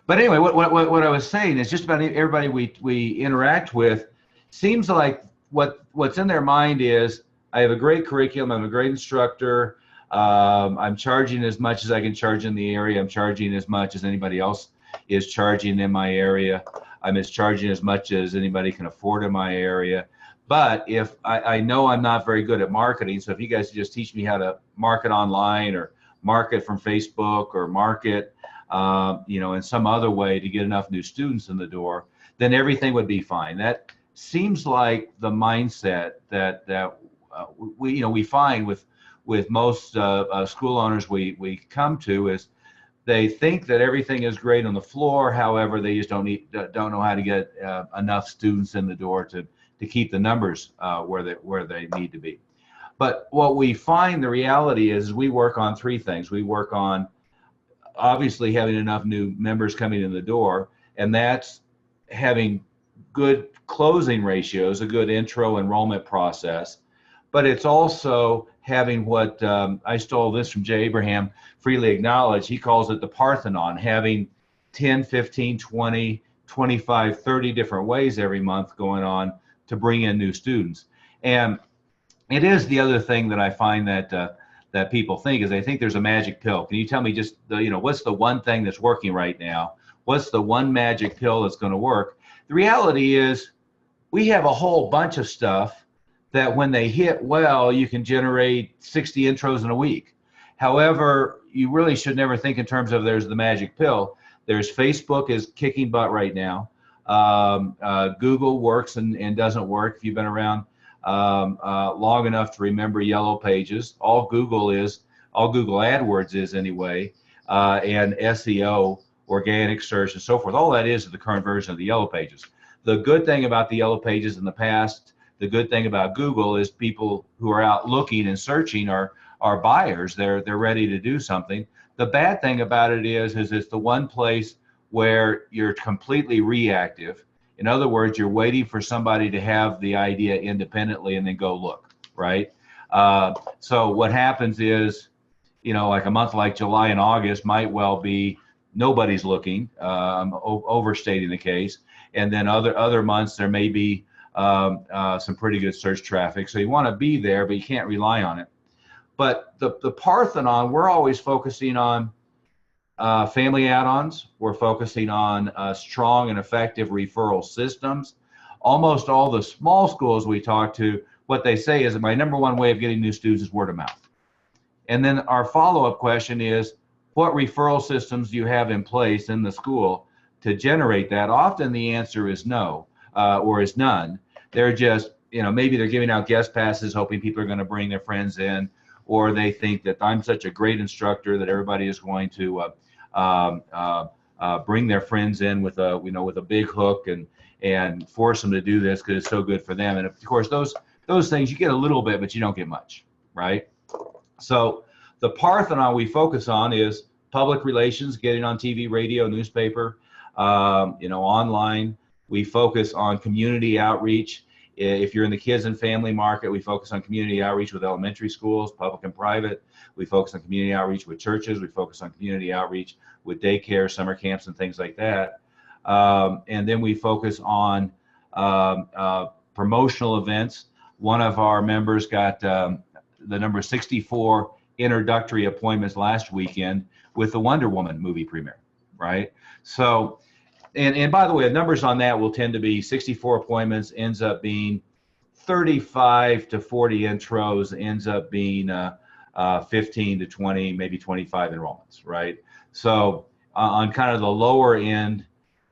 But anyway, what I was saying is just about everybody we interact with seems like what's in their mind is I have a great curriculum, I'm a great instructor, I'm charging as much as I can charge in the area, I'm charging as much as anybody else is charging in my area, I'm charging as much as anybody can afford in my area. But if I know I'm not very good at marketing, so if you guys just teach me how to market online or market from Facebook or market in some other way to get enough new students in the door, then everything would be fine. That seems like the mindset that we find with most school owners we come to is they think that everything is great on the floor. However, they just don't know how to get enough students in the door to keep the numbers where they need to be. But what we find the reality is we work on three things. We work on obviously having enough new members coming in the door, and that's having good closing ratios, a good intro enrollment process. But it's also having what I stole this from Jay Abraham, freely acknowledged. He calls it the Parthenon, having 10, 15, 20, 25, 30 different ways every month going on to bring in new students. And it is the other thing that I find that people think is they think there's a magic pill. Can you tell me just what's the one thing that's working right now? What's the one magic pill that's going to work? The reality is we have a whole bunch of stuff that when they hit well, you can generate 60 intros in a week. However, you really should never think in terms of there's the magic pill. There's Facebook is kicking butt right now. Google works and doesn't work. If you've been around long enough to remember Yellow Pages, all Google AdWords is anyway, and SEO, organic search, and so forth. All that is the current version of the Yellow Pages. The good thing about the Yellow Pages in the past, the good thing about Google is people who are out looking and searching are buyers. They're ready to do something. The bad thing about it is it's the one place where you're completely reactive. In other words, you're waiting for somebody to have the idea independently and then go look, right? So what happens is, like a month like July and August might well be nobody's looking, overstating the case. And then other months there may be some pretty good search traffic. So you want to be there, but you can't rely on it. But the Parthenon, we're always focusing on family add-ons. We're focusing on strong and effective referral systems. Almost all the small schools we talk to, what they say is that my number one way of getting new students is word of mouth. And then our follow-up question is, what referral systems do you have in place in the school to generate that? Often the answer is no, or is none. They're just, maybe they're giving out guest passes, hoping people are going to bring their friends in, or they think that I'm such a great instructor that everybody is going to bring their friends in with a big hook and force them to do this because it's so good for them. And of course, those things you get a little bit, but you don't get much, right? So the Parthenon we focus on is public relations, getting on TV, radio, newspaper, online. We focus on community outreach. If you're in the kids and family market, we focus on community outreach with elementary schools, public and private. We focus on community outreach with churches. We focus on community outreach with daycare, summer camps, and things like that. And then we focus on promotional events. One of our members got the number 64 introductory appointments last weekend with the Wonder Woman movie premiere, right? So, and by the way, the numbers on that will tend to be 64 appointments, ends up being 35 to 40 intros, ends up being 15 to 20, maybe 25 enrollments, right? So on kind of the lower end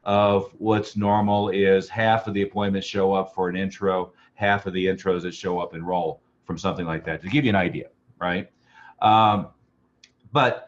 of what's normal is half of the appointments show up for an intro, half of the intros that show up enroll from something like that, to give you an idea, right? But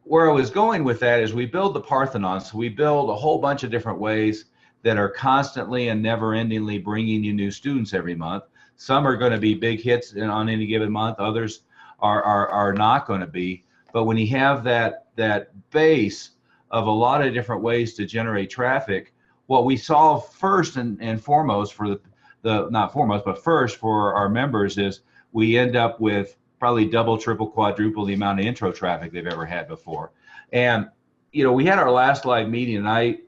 where I was going with that is we build the Parthenon. So we build a whole bunch of different ways that are constantly and never-endingly bringing you new students every month. Some are going to be big hits on any given month. Others are not going to be. But when you have that base of a lot of different ways to generate traffic, what we solve first and foremost for not foremost, but first for our members is we end up with probably double, triple, quadruple the amount of intro traffic they've ever had before. And we had our last live meeting, and I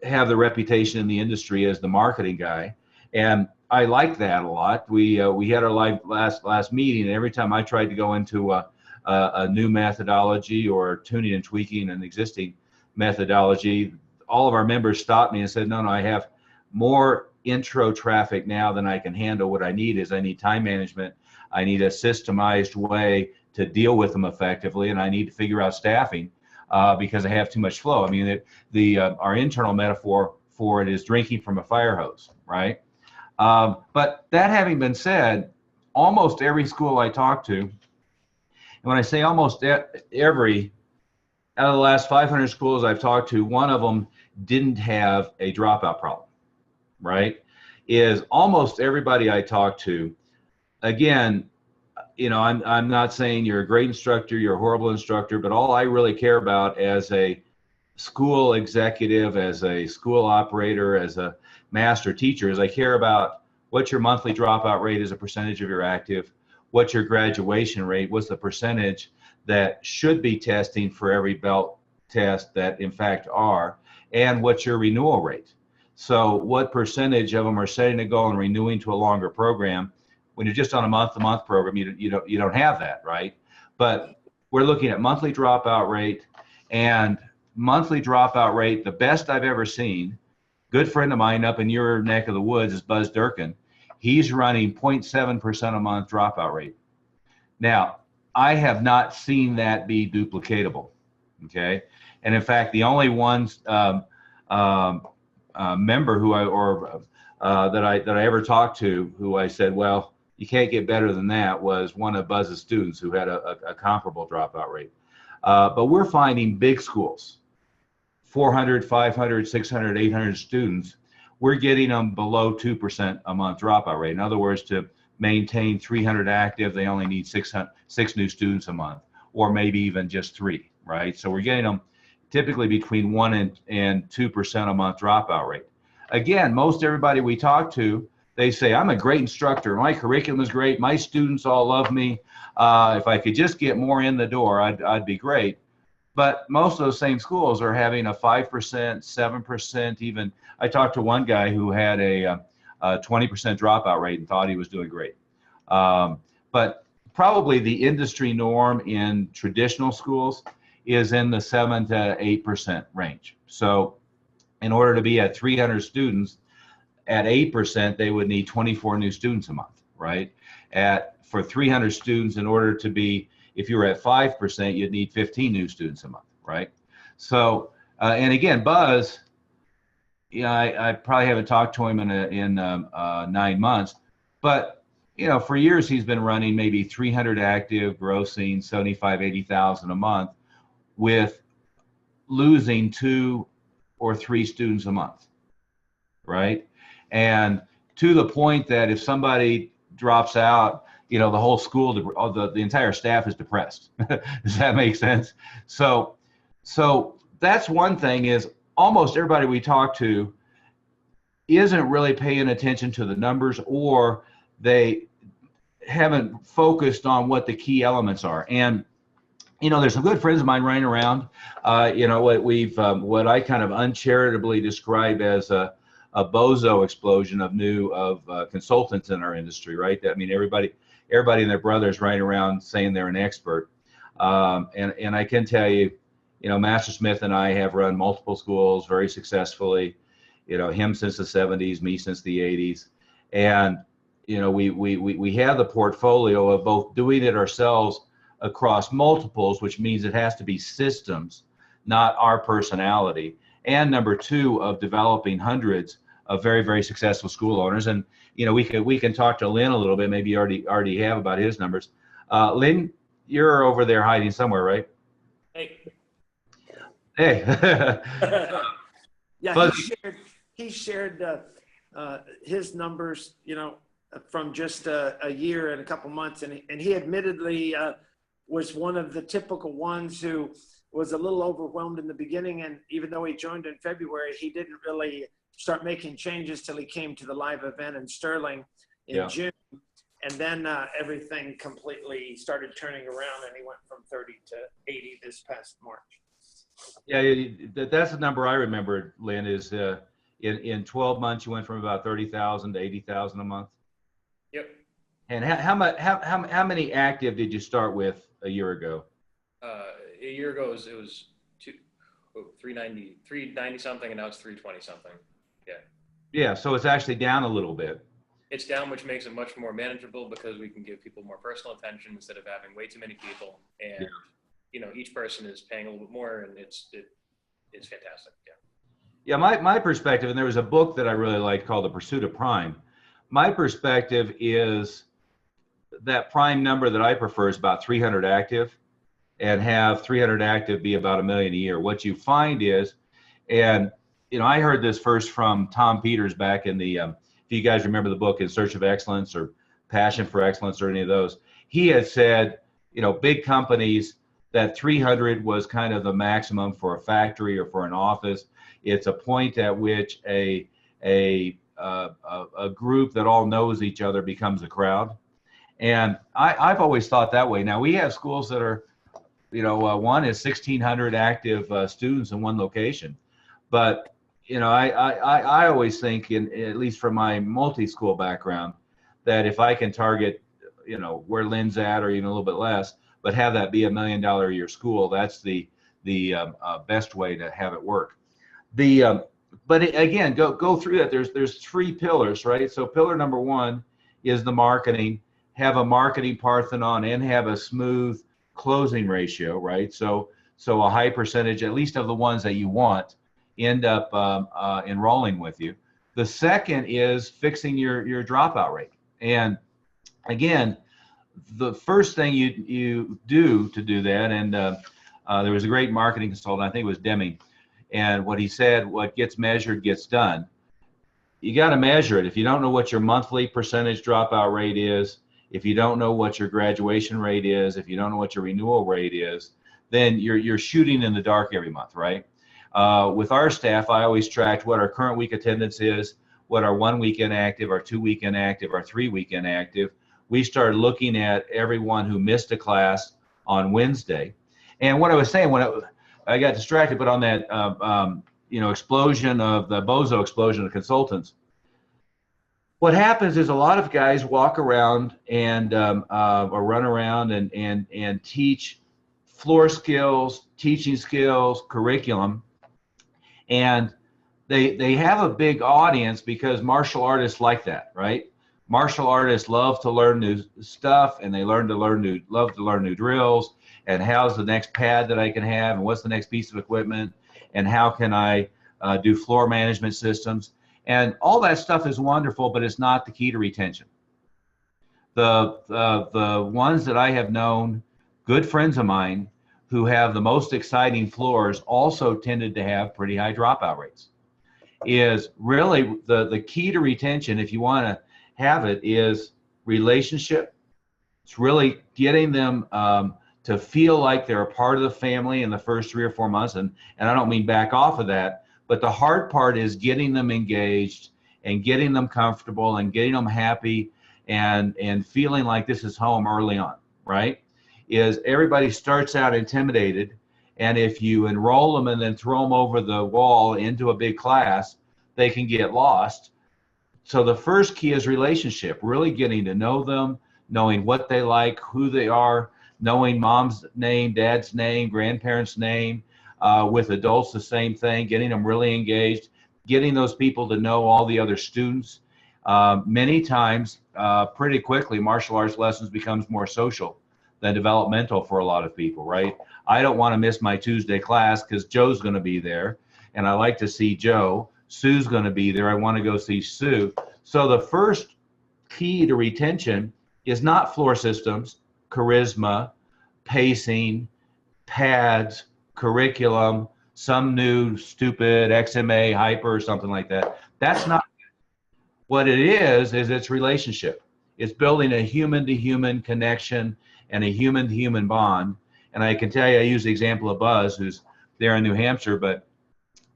have the reputation in the industry as the marketing guy, and I like that a lot. We had our last meeting, and every time I tried to go into a new methodology or tuning and tweaking an existing methodology, all of our members stopped me and said, no, I have more intro traffic now than I can handle. What I need is I need time management. I need a systemized way to deal with them effectively, and I need to figure out staffing because I have too much flow. I mean, our internal metaphor for it is drinking from a fire hose, right? But that having been said, almost every school I talk to, and when I say almost every, out of the last 500 schools I've talked to, one of them didn't have a dropout problem, right? Is almost everybody I talk to, again, I'm not saying you're a great instructor, you're a horrible instructor, but all I really care about as a school executive, as a school operator, as a master teacher, is I care about what your monthly dropout rate is, a percentage of your active, what's your graduation rate, what's the percentage that should be testing for every belt test that in fact are, and what's your renewal rate. So what percentage of them are setting a goal and renewing to a longer program? When you're just on a month-to-month program, you don't have that, right? But we're looking at monthly dropout rate, and monthly dropout rate, the best I've ever seen. Good friend of mine up in your neck of the woods is Buzz Durkin. He's running 0.7% a month dropout rate. Now, I have not seen that be duplicatable, okay? And in fact, the only ones member who that I ever talked to who I said, well, you can't get better than that, was one of Buzz's students who had a comparable dropout rate. But we're finding big schools, 400, 500, 600, 800 students, we're getting them below 2% a month dropout rate. In other words, to maintain 300 active, they only need 6 new students a month, or maybe even just 3, right? So we're getting them typically between 1 and 2% a month dropout rate. Again, most everybody we talk to, they say, I'm a great instructor. My curriculum is great. My students all love me. If I could just get more in the door, I'd be great. But most of those same schools are having a 5%, 7%, even. I talked to one guy who had a 20% dropout rate and thought he was doing great. But probably the industry norm in traditional schools is in the 7 to 8% range. So in order to be at 300 students, at 8%, they would need 24 new students a month, right? For 300 students, in order to be, if you were at 5%, you'd need 15 new students a month, right? So, and again, Buzz, I probably haven't talked to him in 9 months, but for years he's been running maybe 300 active, grossing 75, 80,000 a month, with losing 2 or 3 students a month, right? And to the point that if somebody drops out, the whole school, the entire staff is depressed. Does that make sense? So that's one thing, is almost everybody we talk to isn't really paying attention to the numbers, or they haven't focused on what the key elements are. And there's some good friends of mine running around. What I kind of uncharitably describe as a bozo explosion of consultants in our industry, right? I mean, everybody and their brothers running around saying they're an expert. And I can tell you, Master Smith and I have run multiple schools very successfully. Him since the 70s, me since the 80s, and we have the portfolio of both doing it ourselves across multiples, which means it has to be systems, not our personality. And number 2, of developing hundreds of very, very successful school owners. And we can talk to Lynn a little bit. Maybe you already have about his numbers. Lynn, you're over there hiding somewhere, right? Hey. Yeah, he shared his numbers, from just a year and a couple months, and he admittedly was one of the typical ones who was a little overwhelmed in the beginning, and even though he joined in February, he didn't really start making changes till he came to the live event in Sterling in June, and then everything completely started turning around, and he went from 30 to 80 this past March. Yeah, that's the number I remember, Lynn, is in 12 months, you went from about 30,000 to 80,000 a month. Yep. And how many active did you start with a year ago? A year ago it was 390 something, and now it's 320 something. Yeah. Yeah, so it's actually down a little bit. It's down, which makes it much more manageable because we can give people more personal attention instead of having way too many people. And, each person is paying a little bit more, and it's fantastic. Yeah. Yeah, my perspective, and there was a book that I really liked called The Pursuit of Prime. My perspective is that prime number that I prefer is about 300 active, and have 300 active be about $1 million a year. What you find is, and I heard this first from Tom Peters back in the, if you guys remember the book In Search of Excellence or Passion for Excellence or any of those, he had said, big companies, that 300 was kind of the maximum for a factory or for an office. It's a point at which a group that all knows each other becomes a crowd. And I've always thought that way. Now we have schools that are, one is 1,600 active students in one location, but I always think, at least from my multi-school background, that if I can target, where Lynn's at or even a little bit less, but have that be $1 million a year school, that's the best way to have it work. But again, go through that. There's 3 pillars, right? So pillar number 1 is the marketing. Have a marketing Parthenon and have a smooth closing ratio, right? So a high percentage, at least of the ones that you want, end up enrolling with you. The second is fixing your dropout rate. And again, the first thing you do to do that, and there was a great marketing consultant, I think it was Deming, and what he said, what gets measured gets done. You got to measure it. If you don't know what your monthly percentage dropout rate is, if you don't know what your graduation rate is, if you don't know what your renewal rate is, then you're shooting in the dark every month, right? With our staff, I always tracked what our current week attendance is, what our 1 week inactive, our 2 week inactive, our 3 week inactive. We started looking at everyone who missed a class on Wednesday. And what I was saying, when I got distracted, but on that explosion of the bozo explosion of consultants, what happens is a lot of guys walk around and or run around and teach floor skills, teaching skills, curriculum, and they have a big audience because martial artists like that, right? Martial artists love to learn new stuff, and they love to learn new drills, and how's the next pad that I can have, and what's the next piece of equipment, and how can I do floor management systems. And all that stuff is wonderful, but it's not the key to retention. The ones that I have known, good friends of mine, who have the most exciting floors also tended to have pretty high dropout rates. Is really the key to retention, if you want to have it, is relationship. It's really getting them to feel like they're a part of the family in the first 3 or 4 months. And I don't mean back off of that, but the hard part is getting them engaged and getting them comfortable and getting them happy and feeling like this is home early on, right? Is everybody starts out intimidated, and if you enroll them and then throw them over the wall into a big class, they can get lost. So the first key is relationship, really getting to know them, knowing what they like, who they are, knowing mom's name, dad's name, grandparents' name. With adults, the same thing, getting them really engaged, getting those people to know all the other students. Many times, pretty quickly, martial arts lessons becomes more social than developmental for a lot of people, right? I don't want to miss my Tuesday class because Joe's going to be there, and I like to see Joe. Sue's going to be there. I want to go see Sue. So the first key to retention is not floor systems, charisma, pacing, pads, curriculum, some new stupid XMA hyper or something like that. That's not what it is it's relationship. It's building a human-to-human connection and a human-to-human bond. And I can tell you, I use the example of Buzz, who's there in New Hampshire, but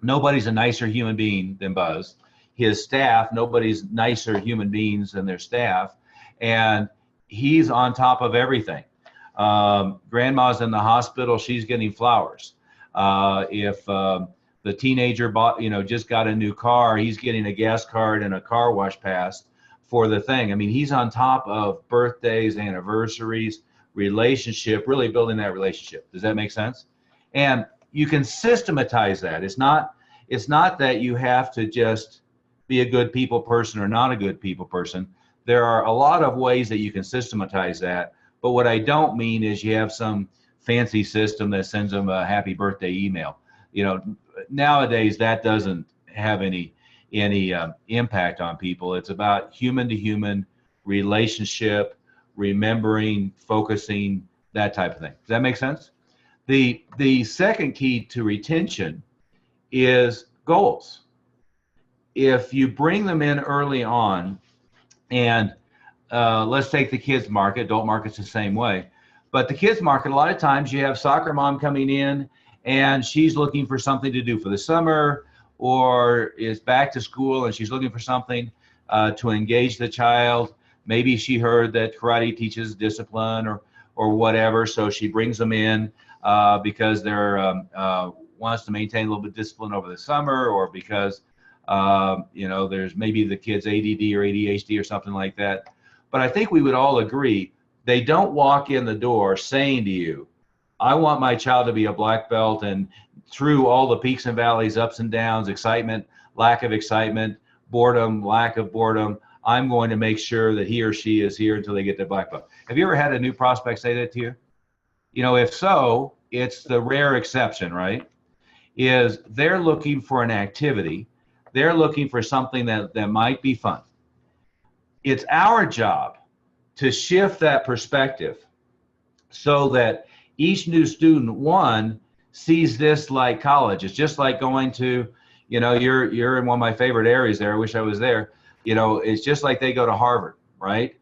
nobody's a nicer human being than Buzz. His staff, nobody's nicer human beings than their staff. And he's on top of everything. Grandma's in the hospital, she's getting flowers. If the teenager bought, just got a new car, he's getting a gas card and a car wash pass for the thing. I mean, he's on top of birthdays, anniversaries, relationship, really building that relationship. Does that make sense? And you can systematize that. It's not that you have to just be a good people person or not a good people person. There are a lot of ways that you can systematize that. But what I don't mean is you have some fancy system that sends them a happy birthday email. Nowadays that doesn't have any impact on people. It's about human to human relationship, remembering, focusing, that type of thing. Does that make sense? The second key to retention is goals. If you bring them in early on, and let's take the kids market, adult market's the same way, but the kids market, a lot of times you have soccer mom coming in and she's looking for something to do for the summer, or is back to school and she's looking for something to engage the child. Maybe she heard that karate teaches discipline or whatever, so she brings them in because they're wants to maintain a little bit of discipline over the summer, or because there's maybe the kid's ADD or ADHD or something like that. But I think we would all agree they don't walk in the door saying to you, I want my child to be a black belt, and through all the peaks and valleys, ups and downs, excitement, lack of excitement, boredom, lack of boredom, I'm going to make sure that he or she is here until they get their black belt. Have you ever had a new prospect say that to you? If so, it's the rare exception, right? Is they're looking for an activity. They're looking for something that might be fun. It's our job to shift that perspective so that each new student, one, sees this like college. It's just like going to, you're in one of my favorite areas there. I wish I was there. It's just like they go to Harvard, right?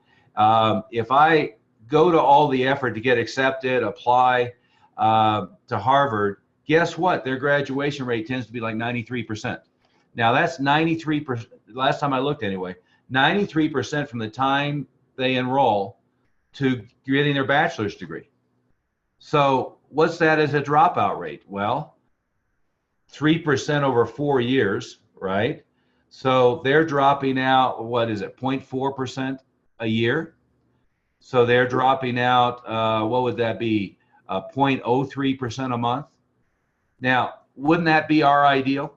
If I go to all the effort to get accepted, apply to Harvard, guess what? Their graduation rate tends to be like 93%. Now that's 93%, last time I looked anyway, 93% from the time they enroll to getting their bachelor's degree. So what's that as a dropout rate? Well, 3% over 4 years, right? So they're dropping out, what is it, 0.4% a year? So they're dropping out, what would that be, 0.03% a month? Now, wouldn't that be our ideal?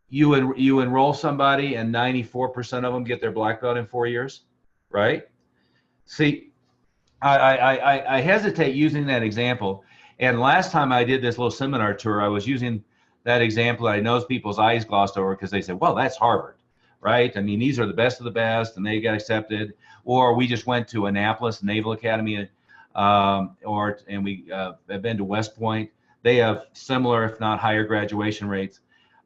You enroll somebody and 94% of them get their black belt in 4 years, right? See, I hesitate using that example. And last time I did this little seminar tour, I was using that example. I noticed people's eyes glossed over because they said, well, that's Harvard, right? I mean, these are the best of the best and they got accepted. Or we just went to Annapolis Naval Academy, and we have been to West Point. They have similar, if not higher, graduation rates.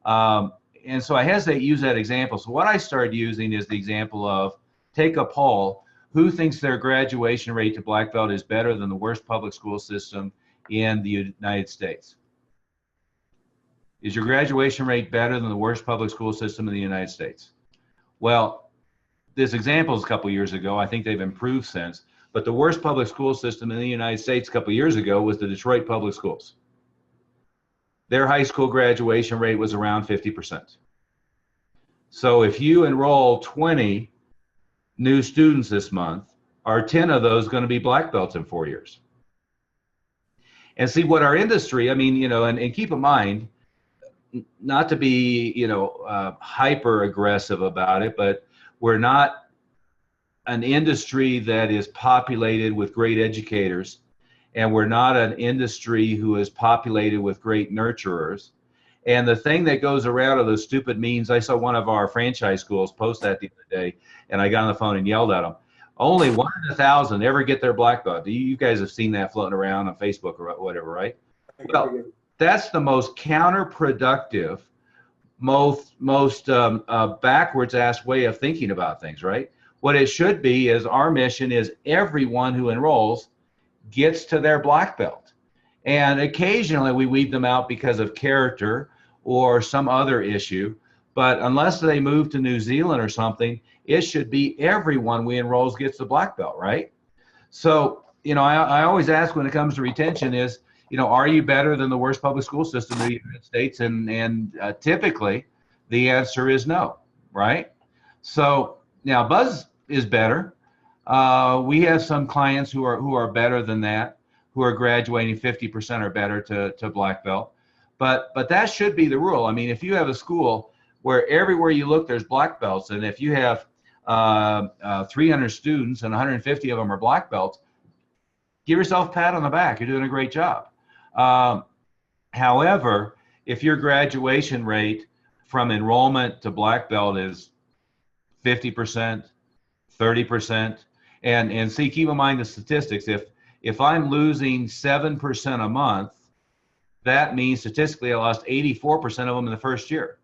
And so I hesitate to use that example. So what I started using is the example of take a poll. Who thinks their graduation rate to black belt is better than the worst public school system in the United States? Is your graduation rate better than the worst public school system in the United States? Well, this example is a couple years ago. I think they've improved since. But the worst public school system in the United States a couple years ago was the Detroit Public Schools. Their high school graduation rate was around 50%. So if you enroll 20 new students this month, are 10 of those going to be black belts in 4 years? And see what our industry, I mean, and keep in mind, not to be, hyper aggressive about it, but we're not an industry that is populated with great educators, and we're not an industry who is populated with great nurturers. And the thing that goes around are those stupid memes. I saw one of our franchise schools post that the other day, and I got on the phone and yelled at them. Only 1 in 1,000 ever get their black belt. You guys have seen that floating around on Facebook or whatever, right? Well, that's the most counterproductive, most backwards ass way of thinking about things, right? What it should be is our mission is everyone who enrolls gets to their black belt. And occasionally we weed them out because of character or some other issue. But unless they move to New Zealand or something, it should be everyone we enroll gets the black belt, right? So, I always ask when it comes to retention is, are you better than the worst public school system in the United States? And typically, the answer is no, right? So now Buzz is better. We have some clients who are better than that, who are graduating 50% or better to black belt. But that should be the rule. I mean, if you have a school where everywhere you look there's black belts, and if you have 300 students and 150 of them are black belts, give yourself a pat on the back. You're doing a great job. However, if your graduation rate from enrollment to black belt is 50%, 30%, and see, keep in mind the statistics. If I'm losing 7% a month, that means statistically I lost 84% of them in the first year.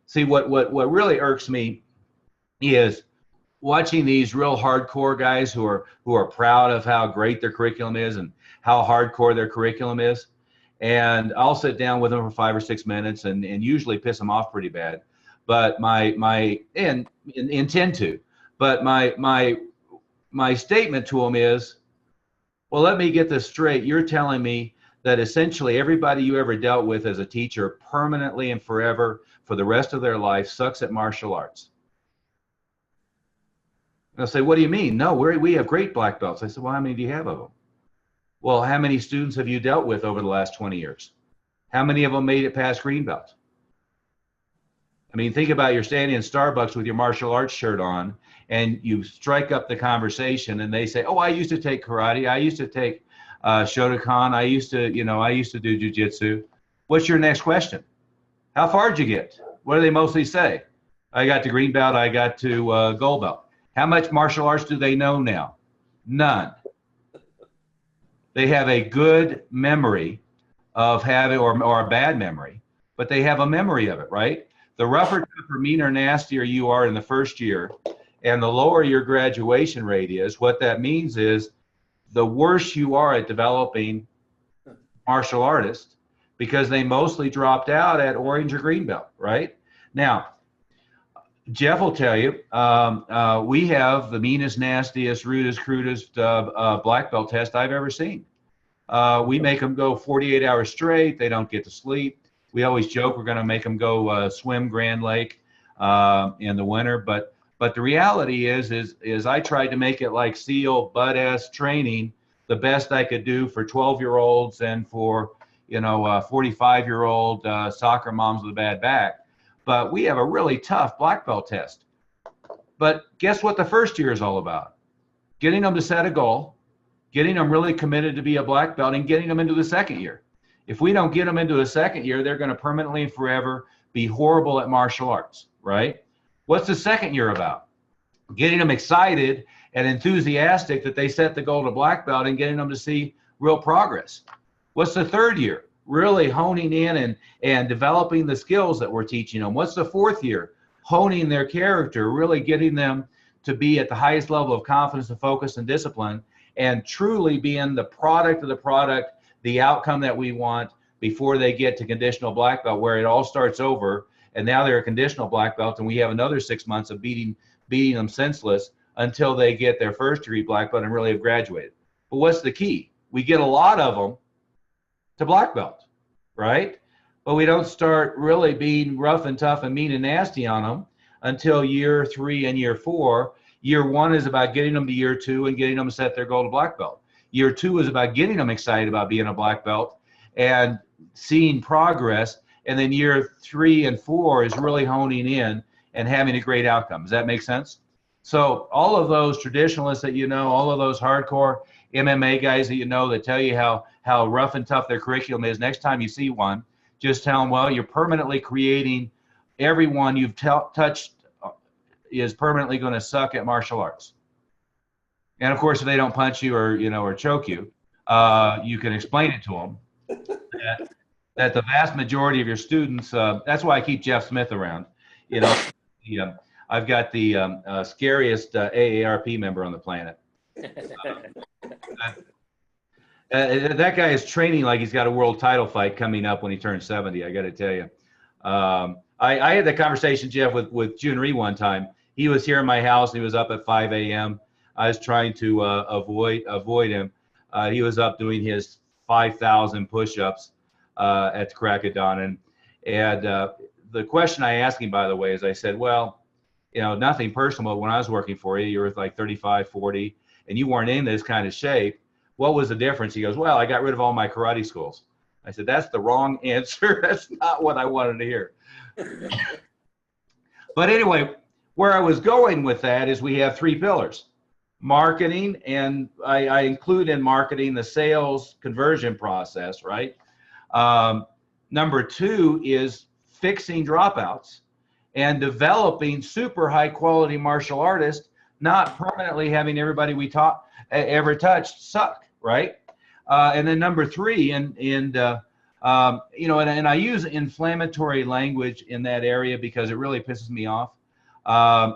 See, what really irks me is watching these real hardcore guys who are proud of how great their curriculum is and how hardcore their curriculum is. And I'll sit down with them for 5 or 6 minutes and usually piss them off pretty bad. But my intend to. But my statement to them is, well, let me get this straight. You're telling me that essentially everybody you ever dealt with as a teacher permanently and forever for the rest of their life sucks at martial arts. And they'll say, what do you mean? No, we have great black belts. I said, well, how many do you have of them? Well, how many students have you dealt with over the last 20 years? How many of them made it past green belt? I mean, think about you're standing in Starbucks with your martial arts shirt on, and you strike up the conversation, and they say, oh, I used to take karate. I used to take Shotokan. I used to do jujitsu. What's your next question? How far did you get? What do they mostly say? I got to green belt. I got to gold belt. How much martial arts do they know now? None. They have a good memory of having, or a bad memory, but they have a memory of it, right? The rougher, tougher, meaner, nastier you are in the first year, and the lower your graduation rate is, what that means is the worse you are at developing martial artists, because they mostly dropped out at orange or green belt, right? Now, Jeff will tell you, we have the meanest, nastiest, rudest, crudest black belt test I've ever seen. We make them go 48 hours straight. They don't get to sleep. We always joke we're going to make them go swim Grand Lake in the winter, but the reality is I tried to make it like SEAL butt-ass training, the best I could do for 12-year-olds and for 45-year-old soccer moms with a bad back. But we have a really tough black belt test. But guess what the first year is all about? Getting them to set a goal, getting them really committed to be a black belt, and getting them into the second year. If we don't get them into the second year, they're going to permanently and forever be horrible at martial arts, right? What's the second year about? Getting them excited and enthusiastic that they set the goal to black belt and getting them to see real progress. What's the third year? Really honing in and developing the skills that we're teaching them. What's the fourth year? Honing their character, really getting them to be at the highest level of confidence and focus and discipline, and truly being the product of the product, the outcome that we want before they get to conditional black belt, where it all starts over. And now they're a conditional black belt, and we have another 6 months of beating them senseless until they get their first degree black belt and really have graduated. But what's the key? We get a lot of them to black belt, right? But we don't start really being rough and tough and mean and nasty on them until year 3 and year 4. Year 1 is about getting them to year 2 and getting them to set their goal to black belt. Year 2 is about getting them excited about being a black belt and seeing progress. And then year 3 and 4 is really honing in and having a great outcome. Does that make sense? So all of those traditionalists that you know, all of those hardcore MMA guys that you know that tell you how rough and tough their curriculum is, next time you see one, just tell them, well, you're permanently creating, everyone you've touched is permanently going to suck at martial arts. And of course, if they don't punch you or choke you, you can explain it to them that the vast majority of your students, that's why I keep Jeff Smith around. I've got the scariest AARP member on the planet. That guy is training like he's got a world title fight coming up when he turns 70. I got to tell you, I had that conversation, Jeff, with Jun Rhee one time. He was here in my house. And he was up at 5 a.m. I was trying to avoid him. He was up doing his 5,000 push-ups at the crack of dawn. And the question I asked him, by the way, is I said, well, you know, nothing personal, but when I was working for you, you were like 35, 40, and you weren't in this kind of shape. What was the difference? He goes, well, I got rid of all my karate schools. I said, that's the wrong answer. That's not what I wanted to hear. But anyway, where I was going with that is we have 3 pillars. Marketing, and I include in marketing the sales conversion process, right? Number 2 is fixing dropouts and developing super high quality martial artists, not permanently having everybody we ever touched suck, right? And then number 3, and I use inflammatory language in that area because it really pisses me off.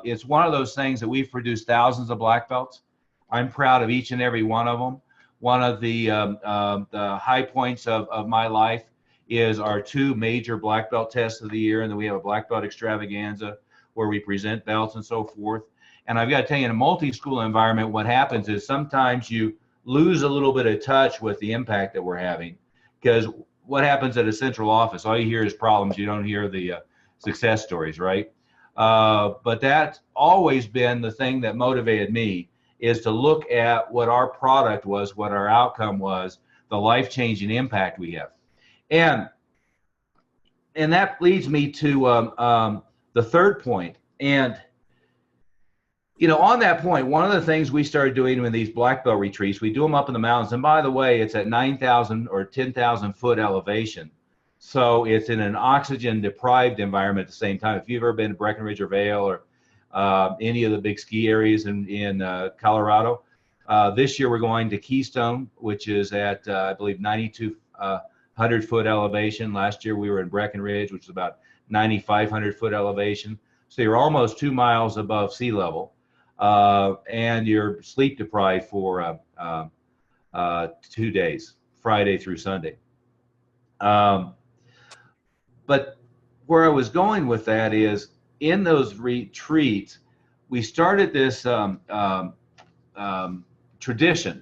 It's one of those things that we've produced thousands of black belts. I'm proud of each and every one of them. One of the high points of my life is our 2 major black belt tests of the year, and then we have a black belt extravaganza where we present belts and so forth. And I've got to tell you, in a multi-school environment, what happens is sometimes you lose a little bit of touch with the impact that we're having, because what happens at a central office, all you hear is problems. You don't hear the success stories, right? But that's always been the thing that motivated me, is to look at what our product was, what our outcome was, the life-changing impact we have. And that leads me to the third point. And, you know, on that point, one of the things we started doing in these black belt retreats, we do them up in the mountains. And by the way, it's at 9,000 or 10,000 foot elevation. So it's in an oxygen deprived environment at the same time. If you've ever been to Breckenridge or Vail or any of the big ski areas in Colorado, this year we're going to Keystone, which is at, I believe, 9,200 foot elevation. Last year we were in Breckenridge, which is about 9,500 foot elevation. So you're almost 2 miles above sea level, and you're sleep deprived for 2 days, Friday through Sunday. But where I was going with that is, in those retreats, we started this tradition.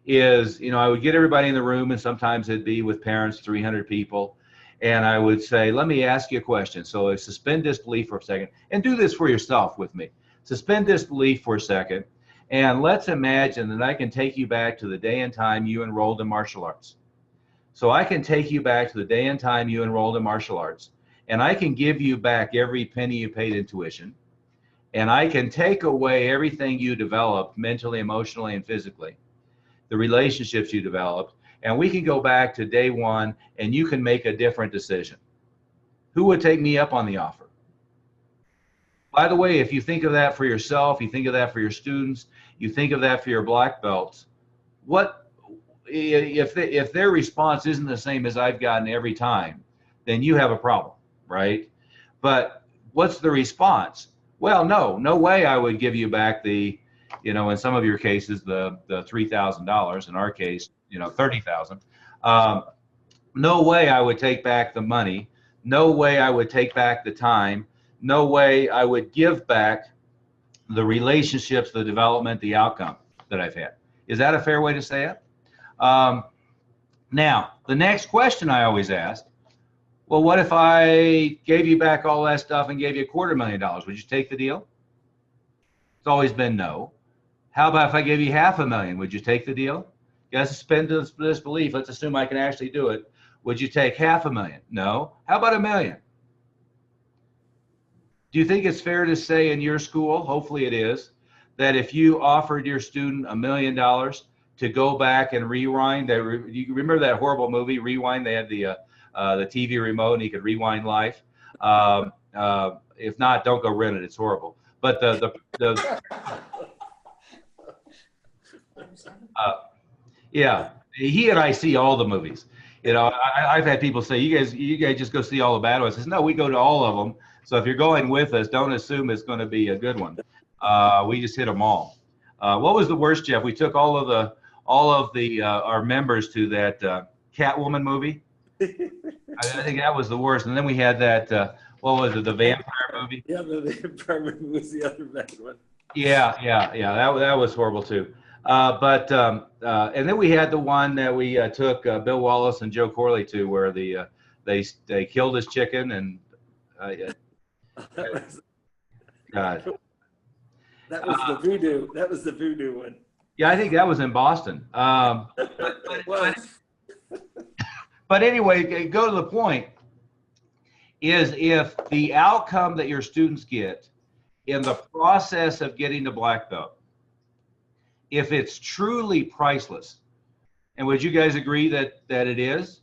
Is, you know, I would get everybody in the room, and sometimes it'd be with parents, 300 people, and I would say, let me ask you a question. So I suspend disbelief for a second, and do this for yourself with me. Suspend disbelief for a second, and let's imagine that I can take you back to the day and time you enrolled in martial arts. So I can take you back to the day and time you enrolled in martial arts, and I can give you back every penny you paid in tuition, and I can take away everything you developed mentally, emotionally, and physically, the relationships you developed, and we can go back to day one, and you can make a different decision. Who would take me up on the offer? By the way, if you think of that for yourself, you think of that for your students, you think of that for your black belts, what if their response isn't the same as I've gotten every time, then you have a problem, right? But what's the response? Well, no way I would give you back the, you know, in some of your cases, the $3,000. In our case, you know, 30,000. No way I would take back the money. No way I would take back the time. No way I would give back the relationships, the development, the outcome that I've had. Is that a fair way to say it? Now, the next question I always ask, well, what if I gave you back all that stuff and gave you $250,000? Would you take the deal? It's always been no. How about if I gave you $500,000? Would you take the deal? You got to suspend disbelief. Let's assume I can actually do it. Would you take $500,000? No. How about $1 million? Do you think it's fair to say in your school, hopefully it is, that if you offered your student $1 million to go back and rewind, you remember that horrible movie, Rewind? They had the TV remote and he could rewind life. If not, don't go rent it. It's horrible. But yeah, he and I see all the movies. You know, I've had people say, you guys just go see all the bad ones. I says, no, we go to all of them. So if you're going with us, don't assume it's going to be a good one. We just hit them all. What was the worst, Jeff? We took all of our members to that Catwoman movie. I think that was the worst. And then we had that, what was it, the vampire movie? Yeah, the vampire movie was the other bad one. Yeah. That was horrible too. And then we had the one that we took Bill Wallace and Joe Corley to, where they killed his chicken and God. That was the voodoo. That was the voodoo one. Yeah, I think that was in Boston. It was. But anyway, go to the point, is if the outcome that your students get in the process of getting to black belt, if it's truly priceless, and would you guys agree that it is?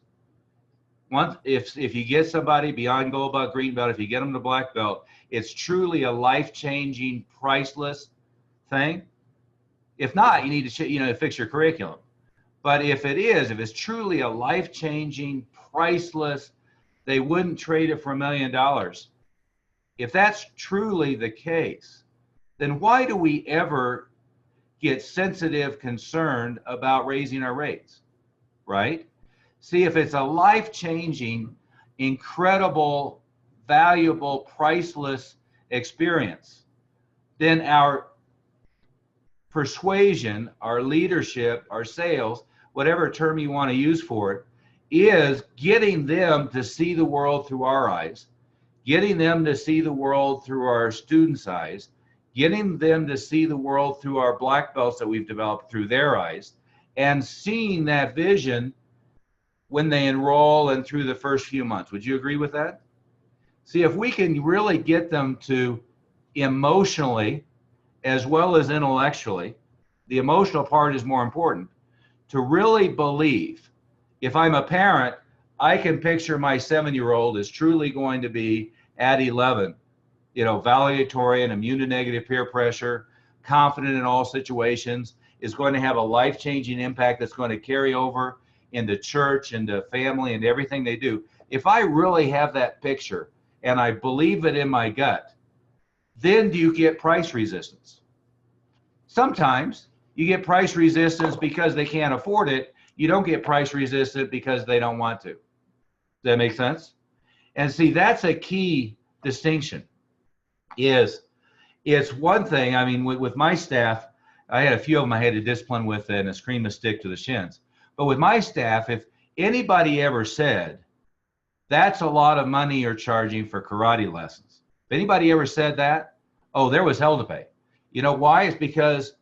Once, if you get somebody beyond gold belt, green belt, if you get them to black belt, it's truly a life-changing, priceless thing. If not, you need to fix your curriculum. But if it is, if it's truly a life-changing, priceless, they wouldn't trade it for $1 million. If that's truly the case, then why do we ever get sensitive, concerned about raising our rates, right? See, if it's a life-changing, incredible, valuable, priceless experience, then our persuasion, our leadership, our sales, whatever term you want to use for it, is getting them to see the world through our eyes, getting them to see the world through our students' eyes, getting them to see the world through our black belts that we've developed through their eyes, and seeing that vision when they enroll and through the first few months. Would you agree with that? See, if we can really get them to emotionally as well as intellectually, the emotional part is more important, to really believe. If I'm a parent, I can picture my 7-year-old is truly going to be at 11, valedictorian, immune to negative peer pressure, confident in all situations, is going to have a life-changing impact that's going to carry over into church, into family, and everything they do. If I really have that picture and I believe it in my gut, then do you get price resistance? Sometimes you get price resistance because they can't afford it. You don't get price resistant because they don't want to. Does that make sense? And see, that's a key distinction. It's one thing, I mean, with my staff, I had a few of them I had to discipline with and a scream a stick to the shins. But with my staff, if anybody ever said, that's a lot of money you're charging for karate lessons. If anybody ever said that, oh, there was hell to pay. You know why? It's because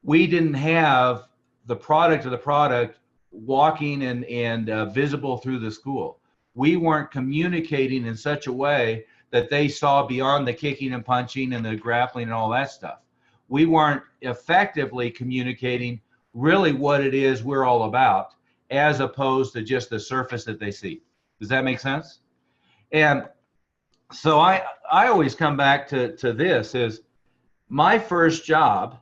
we didn't have the product of the product walking and visible through the school. We weren't communicating in such a way that they saw beyond the kicking and punching and the grappling and all that stuff. We weren't effectively communicating really what it is we're all about, as opposed to just the surface that they see. Does that make sense? And so I always come back to this, is my first job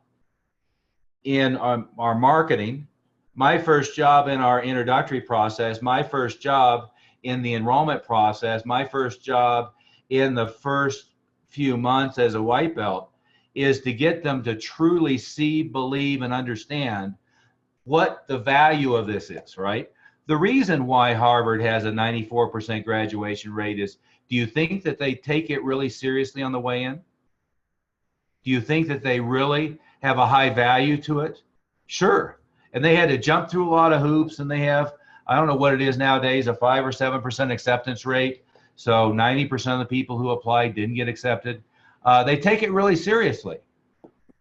in our marketing, my first job in our introductory process, my first job in the enrollment process, my first job in the first few months as a white belt, is to get them to truly see, believe, and understand what the value of this is, right? The reason why Harvard has a 94% graduation rate is, do you think that they take it really seriously on the way in? Do you think that they really have a high value to it? Sure. And they had to jump through a lot of hoops, and they have, I don't know what it is nowadays, a 5 or 7% acceptance rate. So 90% of the people who applied didn't get accepted. They take it really seriously.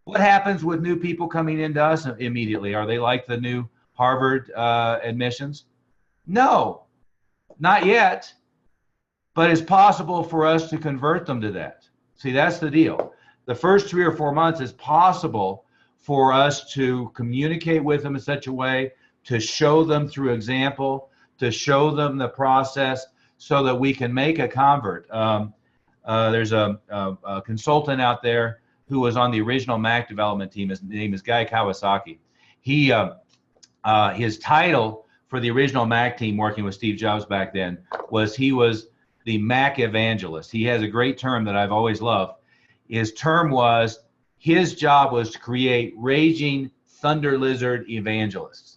What happens with new people coming into us immediately? Are they like the new Harvard admissions? No, not yet. But it's possible for us to convert them to that. See, that's the deal. The first 3 or 4 months is possible for us to communicate with them in such a way, to show them through example, to show them the process so that we can make a convert. There's a consultant out there who was on the original Mac development team. His name is Guy Kawasaki. His title for the original Mac team, working with Steve Jobs back then, was he was the Mac evangelist. He has a great term that I've always loved. His term was, his job was to create raging thunder lizard evangelists.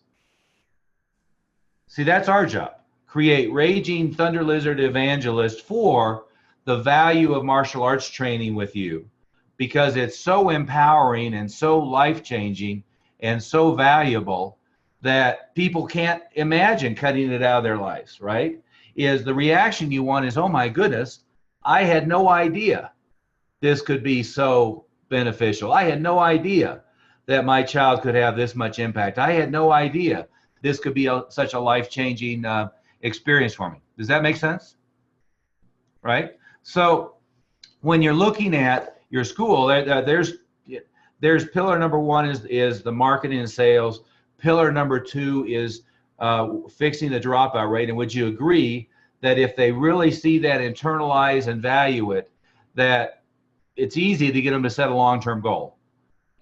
See, that's our job. Create raging thunder lizard evangelists for the value of martial arts training with you, because it's so empowering and so life-changing and so valuable that people can't imagine cutting it out of their lives, right? Is the reaction you want is, oh my goodness, I had no idea this could be so beneficial. I had no idea that my child could have this much impact. I had no idea this could be such a life-changing experience for me. Does that make sense? Right? So when you're looking at your school, there's pillar number one is the marketing and sales. Pillar number two is fixing the dropout rate. And would you agree that if they really see that, internalize and value it, that it's easy to get them to set a long-term goal?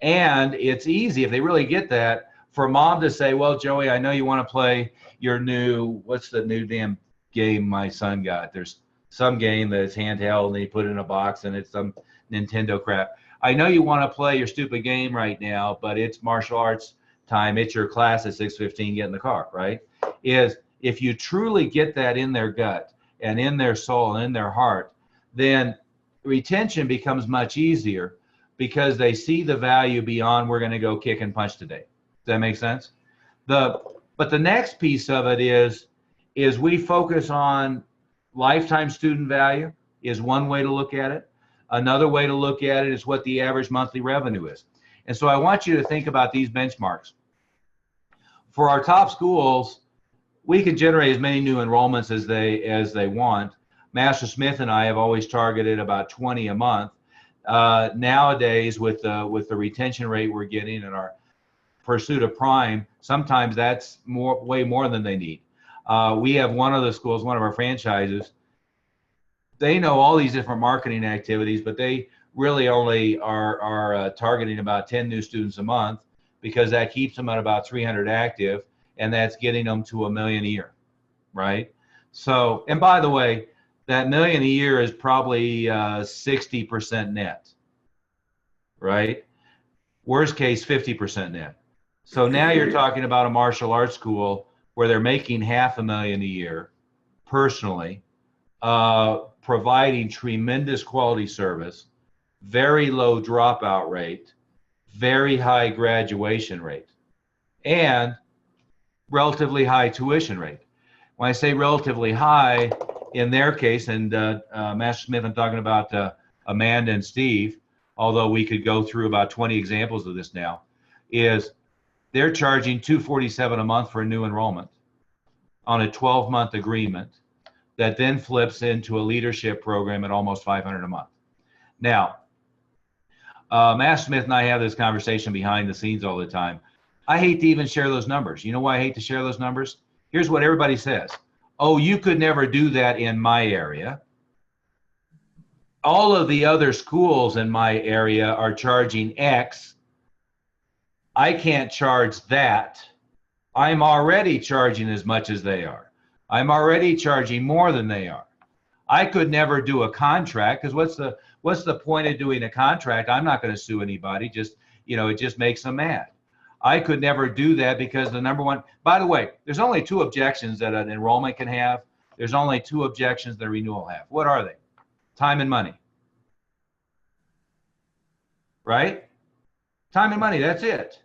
And it's easy, if they really get that, for mom to say, well, Joey, I know you want to play your new, what's the new damn game my son got? There's some game that's handheld and they put it in a box and it's some Nintendo crap. I know you want to play your stupid game right now, but it's martial arts time. It's your class at 6:15, get in the car, right? Is if you truly get that in their gut and in their soul and in their heart, then retention becomes much easier because they see the value beyond we're going to go kick and punch today. Does that make sense? But the next piece of it is we focus on lifetime student value is one way to look at it. Another way to look at it is what the average monthly revenue is. And so I want you to think about these benchmarks. For our top schools, we can generate as many new enrollments as they want. Master Smith and I have always targeted about 20 a month. Nowadays, with the retention rate we're getting and our pursuit of prime, sometimes that's way more than they need. We have one of the schools, one of our franchises, they know all these different marketing activities, but they really only are targeting about 10 new students a month because that keeps them at about 300 active, and that's getting them to $1 million a year, right? So, and by the way, that $1 million a year is probably 60% net, right? Worst case, 50% net. So now you're talking about a martial arts school where they're making $500,000 a year personally, providing tremendous quality service, very low dropout rate, very high graduation rate, and relatively high tuition rate. When I say relatively high, in their case, and Master Smith, I'm talking about Amanda and Steve, although we could go through about 20 examples of this now, is they're charging $247 a month for a new enrollment on a 12-month agreement that then flips into a leadership program at almost $500 a month. Now, Master Smith and I have this conversation behind the scenes all the time. I hate to even share those numbers. You know why I hate to share those numbers? Here's what everybody says. Oh, you could never do that in my area. All of the other schools in my area are charging X. I can't charge that. I'm already charging as much as they are. I'm already charging more than they are. I could never do a contract because what's the point of doing a contract? I'm not going to sue anybody. Just, it just makes them mad. I could never do that because the number one, by the way, there's only two objections that an enrollment can have. There's only two objections that a renewal have. What are they? Time and money. Right? Time and money, that's it.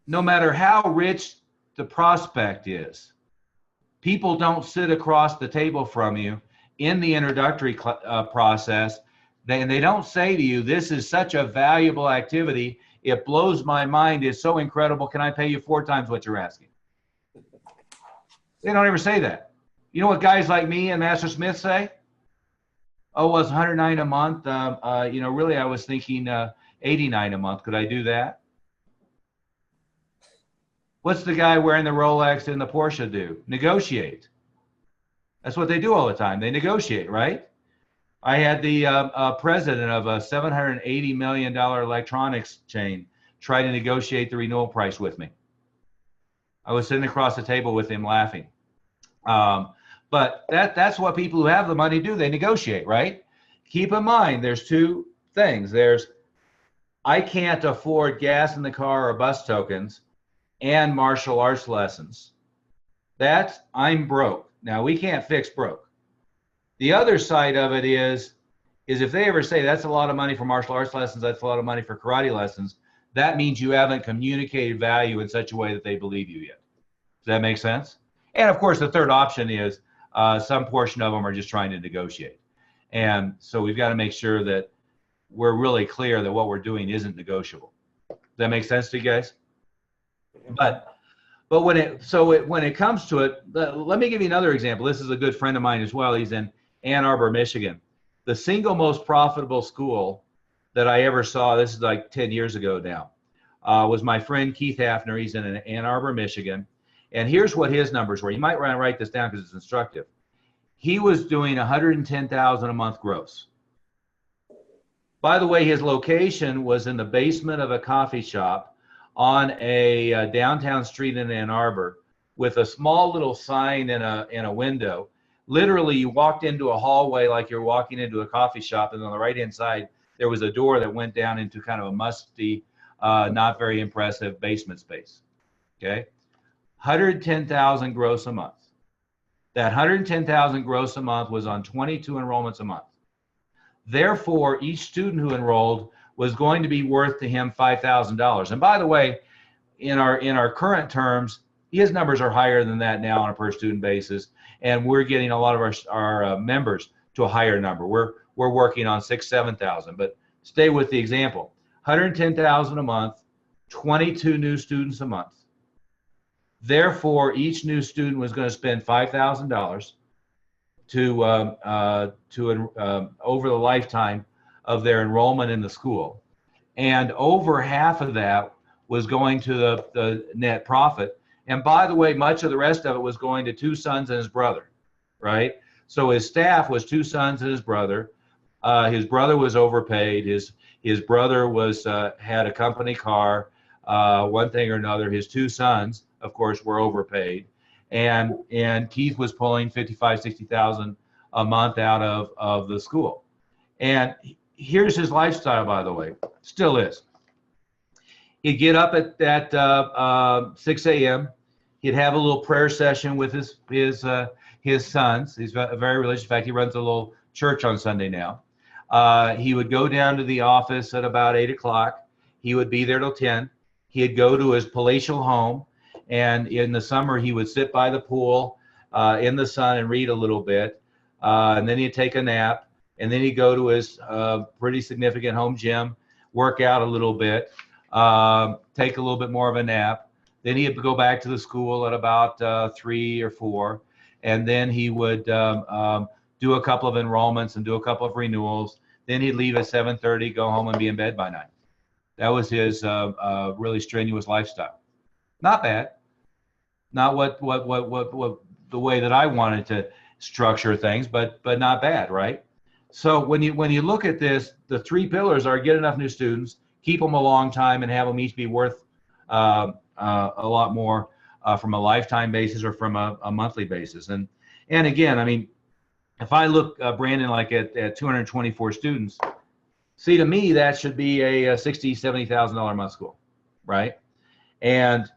No matter how rich the prospect is, people don't sit across the table from you in the introductory process. They don't say to you, this is such a valuable activity. It blows my mind. It's so incredible. Can I pay you 4 times what you're asking? They don't ever say that. You know what guys like me and Master Smith say? Oh, well, it's $109 a month. Really, I was thinking $89 a month. Could I do that? What's the guy wearing the Rolex and the Porsche do? Negotiate. That's what they do all the time. They negotiate, right? I had the president of a $780 million electronics chain try to negotiate the renewal price with me. I was sitting across the table with him laughing. But that's what people who have the money do. They negotiate, right? Keep in mind, there's two things. There's, I can't afford gas in the car or bus tokens and martial arts lessons. That's, I'm broke. Now, we can't fix broke. The other side of it is if they ever say that's a lot of money for martial arts lessons, that's a lot of money for karate lessons, that means you haven't communicated value in such a way that they believe you yet. Does that make sense? And of course, the third option is some portion of them are just trying to negotiate. And so we've got to make sure that we're really clear that what we're doing isn't negotiable. Does that make sense to you guys? But when it comes to it, let me give you another example. This is a good friend of mine as well. He's in Ann Arbor, Michigan. The single most profitable school that I ever saw, this is like 10 years ago now, was my friend Keith Hafner. He's in Ann Arbor, Michigan. And here's what his numbers were. You might want to write this down because it's instructive. He was doing $110,000 a month gross. By the way, his location was in the basement of a coffee shop on a downtown street in Ann Arbor with a small little sign in a window. Literally, you walked into a hallway like you're walking into a coffee shop, and on the right-hand side, there was a door that went down into kind of a musty, not very impressive basement space. Okay, $110,000 gross a month. That $110,000 gross a month was on 22 enrollments a month. Therefore, each student who enrolled was going to be worth to him $5,000. And by the way, in our current terms, his numbers are higher than that now on a per student basis, and we're getting a lot of our members to a higher number. We're working on 6,000, 7,000. But stay with the example: $110,000 a month, 22 new students a month. Therefore, each new student was going to spend $5,000 over the lifetime of their enrollment in the school, and over half of that was going to the net profit. And by the way, much of the rest of it was going to two sons and his brother, right? So his staff was two sons and his brother. His brother was overpaid. His brother was had a company car, one thing or another. His two sons, of course, were overpaid, and Keith was pulling $55,000, $60,000 a month out of the school. And here's his lifestyle, by the way, still is. He'd get up at 6 a.m. He'd have a little prayer session with his sons. He's very religious. In fact, he runs a little church on Sunday now. He would go down to the office at about 8 o'clock. He would be there till 10. He'd go to his palatial home, and in the summer he would sit by the pool in the sun and read a little bit, and then he'd take a nap, and then he'd go to his pretty significant home gym, work out a little bit, take a little bit more of a nap. Then he'd go back to the school at about 3 or 4, and then he would do a couple of enrollments and do a couple of renewals. Then he'd leave at 7:30, go home and be in bed by 9. That was his really strenuous lifestyle. Not bad. Not what the way that I wanted to structure things, but not bad, right? So when you look at this, the 3 pillars are: get enough new students, keep them a long time, and have them each be worth a lot more from a lifetime basis or from a monthly basis. And again, I mean, if I look, Brandon, like at 224 students, see, to me, that should be a $60,000, $70,000 a month school, right? And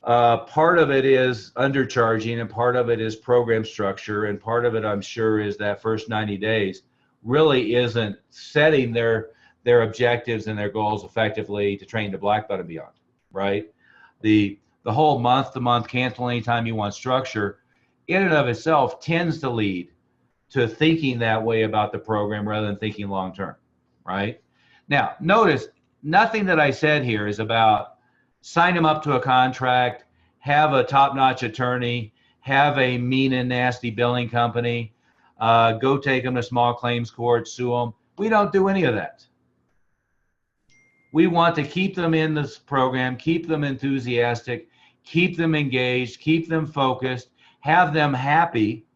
part of it is undercharging, and part of it is program structure, and part of it, I'm sure, is that first 90 days really isn't setting their objectives and their goals effectively to train to black belt and beyond, right? The whole month-to-month cancel anytime you want structure in and of itself tends to lead to thinking that way about the program rather than thinking long-term, right? Now, notice nothing that I said here is about sign them up to a contract, have a top-notch attorney, have a mean and nasty billing company, go take them to small claims court, sue them. We don't do any of that. We want to keep them in this program, keep them enthusiastic, keep them engaged, keep them focused, have them happy.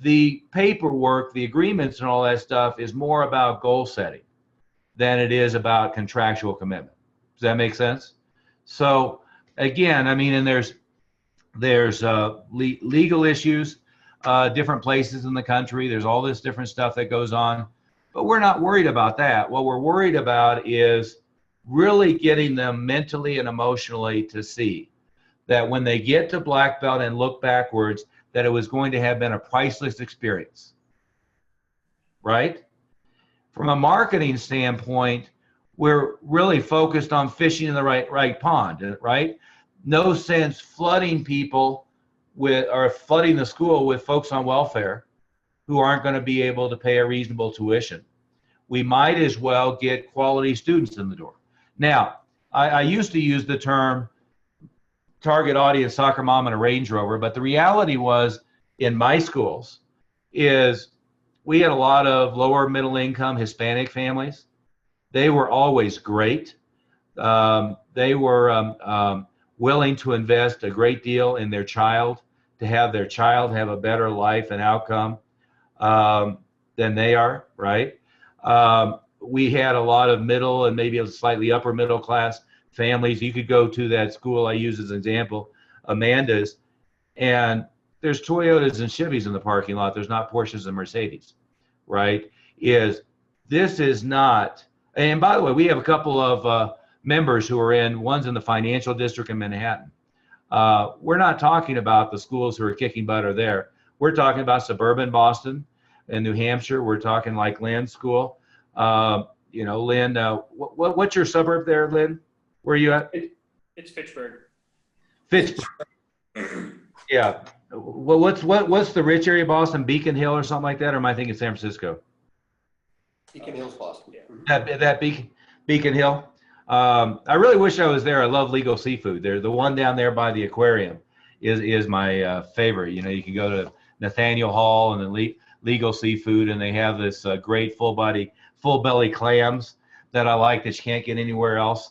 The paperwork, the agreements and all that stuff is more about goal setting than it is about contractual commitment. Does that make sense? So again, I mean, and there's legal issues, different places in the country. There's all this different stuff that goes on, but we're not worried about that. What we're worried about is really getting them mentally and emotionally to see that when they get to black belt and look backwards, that it was going to have been a priceless experience, right? From a marketing standpoint, we're really focused on fishing in the right pond, right? No sense flooding people with, or flooding the school with folks on welfare who aren't going to be able to pay a reasonable tuition. We might as well get quality students in the door. Now, I used to use the term target audience soccer mom and a Range Rover, but the reality was in my schools is we had a lot of lower middle income Hispanic families. They were always great. They were willing to invest a great deal in their child, to have their child have a better life and outcome than they are, right? We had a lot of middle and maybe a slightly upper middle class families. You could go to that school I use as an example, Amanda's, and there's Toyotas and Chevys in the parking lot. There's not Porsches and Mercedes, right? This is not, and by the way, we have a couple of members who are one's in the financial district in Manhattan. We're not talking about the schools who are kicking butt are there. We're talking about suburban Boston and New Hampshire. We're talking like Lynn's school. Lynn, what's your suburb there, Lynn? Where are you at? It's Fitchburg. Fitchburg. Yeah. Well, what's the rich area of Boston? Beacon Hill or something like that? Or am I thinking San Francisco? Beacon Hill's Boston. Yeah. That Beacon Hill. I really wish I was there. I love Legal Seafood. The one down there by the aquarium is my favorite. You can go to Nathaniel Hall and then Legal Seafood, and they have this great full belly clams that I like that you can't get anywhere else.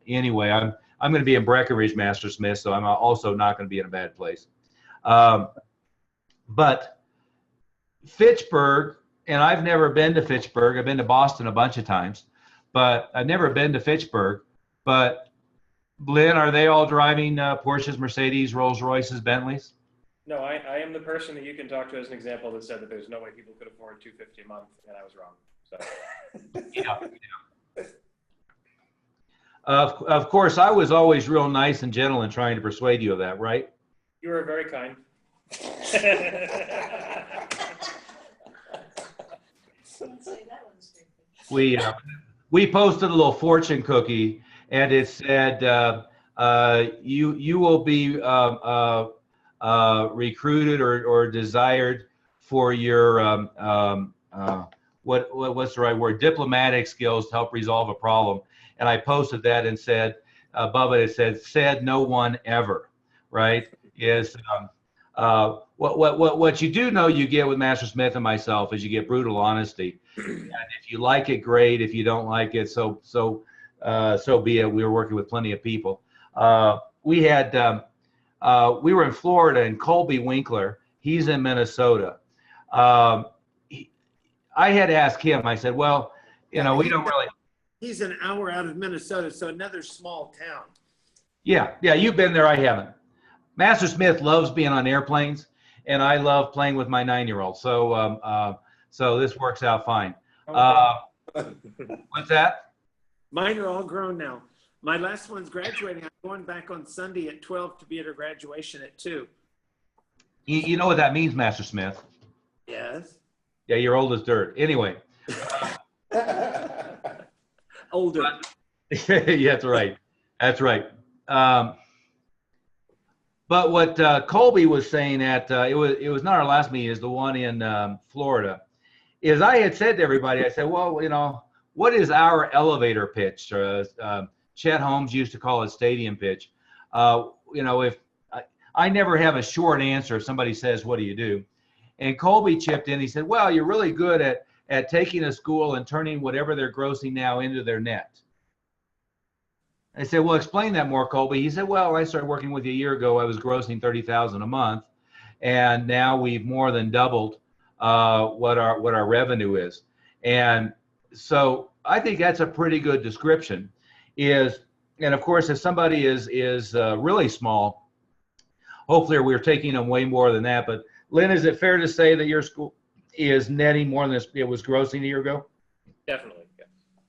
Anyway, I'm going to be in Breckenridge, Master Smith, so I'm also not going to be in a bad place. But Fitchburg, and I've never been to Fitchburg. I've been to Boston a bunch of times, but I've never been to Fitchburg. But Lynn, are they all driving Porsches, Mercedes, Rolls Royces, Bentleys? No, I am the person that you can talk to as an example that said that there's no way people could afford $250 a month, and I was wrong. So. Yeah. Of course, I was always real nice and gentle in trying to persuade you of that, right? You were very kind. We posted a little fortune cookie, and it said, "You will be recruited or desired for your what's the right word? Diplomatic skills to help resolve a problem." And I posted that and said above it said no one ever, right? What you do know you get with Master Smith and myself is you get brutal honesty. And if you like it, great. If you don't like it, so be it. We were working with plenty of people. We were in Florida, and Colby Winkler, he's in Minnesota. I had to ask him. I said, well, we don't really. He's an hour out of Minnesota, so another small town. Yeah, you've been there. I haven't. Master Smith loves being on airplanes, and I love playing with my 9-year-old. So this works out fine. What's that? Mine are all grown now. My last one's graduating. I'm going back on Sunday at 12 to be at her graduation at 2. You know what that means, Master Smith? Yes. Yeah, you're old as dirt. Anyway. Older. Yeah, that's right. But what Colby was saying at it was not our last meeting, is the one in Florida, is I had said to everybody, I said, well, what is our elevator pitch? Chet Holmes used to call it stadium pitch. If I never have a short answer if somebody says, what do you do? And Colby chipped in. He said, well, you're really good at taking a school and turning whatever they're grossing now into their net. I said, well, explain that more, Colby. He said, well, I started working with you a year ago. I was grossing $30,000 a month, and now we've more than doubled what our revenue is. And so I think that's a pretty good description. And of course, if somebody is really small, hopefully we're taking them way more than that. But Lynn, is it fair to say that your school is netting more than it was grossing a year ago? Definitely.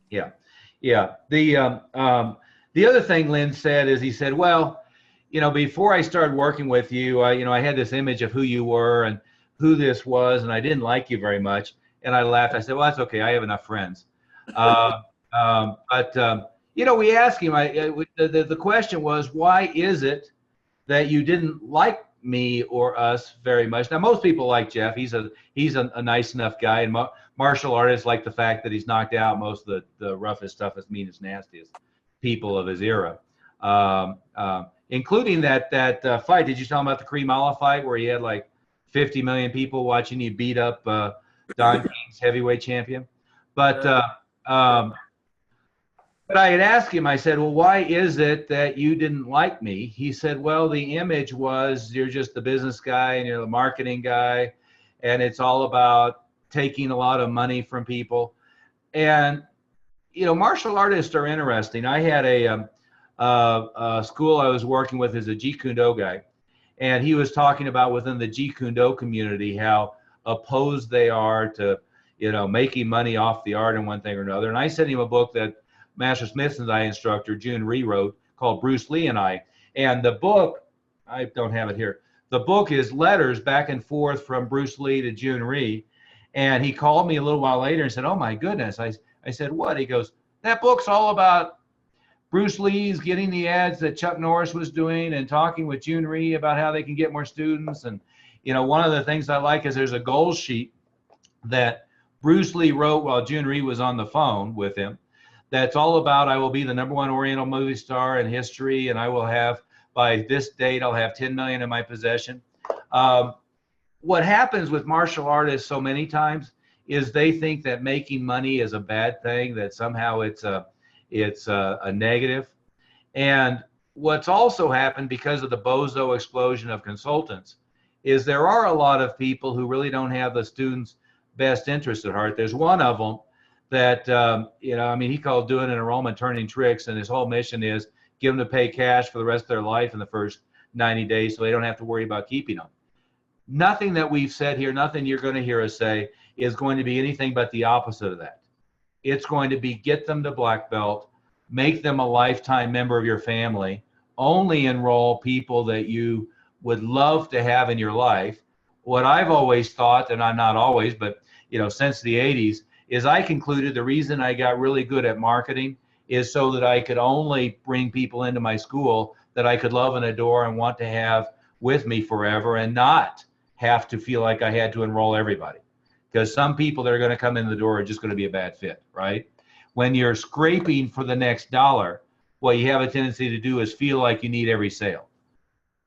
Yeah. The other thing Lynn said is, he said, well, before I started working with you, I had this image of who you were and who this was, and I didn't like you very much. And I laughed. I said, well, that's okay. I have enough friends. We asked him. The question was, why is it that you didn't like me or us very much? Now, most people like Jeff. He's a nice enough guy, and martial artists like the fact that he's knocked out most of the roughest, toughest, meanest, nastiest people of his era, including that fight. Did you tell him about the Kareem Allah fight where he had like 50 million people watching you beat up Don King's heavyweight champion? But I had asked him, I said, well, why is it that you didn't like me? He said, well, the image was you're just the business guy and you're the marketing guy, and it's all about taking a lot of money from people. And, martial artists are interesting. I had a school I was working with as a Jeet Kune Do guy, and he was talking about within the Jeet Kune Do community how opposed they are to, making money off the art in one thing or another. And I sent him a book that Master Smith and I instructor June rewrote called Bruce Lee and I. And the book, I don't have it here. The book is letters back and forth from Bruce Lee to June Rhee. And he called me a little while later and said, oh my goodness. I said, what? He goes, that book's all about Bruce Lee's getting the ads that Chuck Norris was doing and talking with June Rhee about how they can get more students. And, one of the things I like is there's a goal sheet that Bruce Lee wrote while June Rhee was on the phone with him. That's all about, I will be the #1 Oriental movie star in history, and I will have, by this date, I'll have 10 million in my possession. What happens with martial artists so many times is they think that making money is a bad thing, that somehow it's a negative. And what's also happened because of the bozo explosion of consultants is there are a lot of people who really don't have the students' best interest at heart. There's one of them that, he called doing an enrollment turning tricks, and his whole mission is give them to pay cash for the rest of their life in the first 90 days so they don't have to worry about keeping them. Nothing that we've said here, nothing you're going to hear us say is going to be anything but the opposite of that. It's going to be get them to black belt, make them a lifetime member of your family, only enroll people that you would love to have in your life. What I've always thought, and I'm not always, but since the 80s, is I concluded the reason I got really good at marketing is so that I could only bring people into my school that I could love and adore and want to have with me forever, and not have to feel like I had to enroll everybody. Because some people that are going to come in the door are just going to be a bad fit, right? When you're scraping for the next dollar, what you have a tendency to do is feel like you need every sale.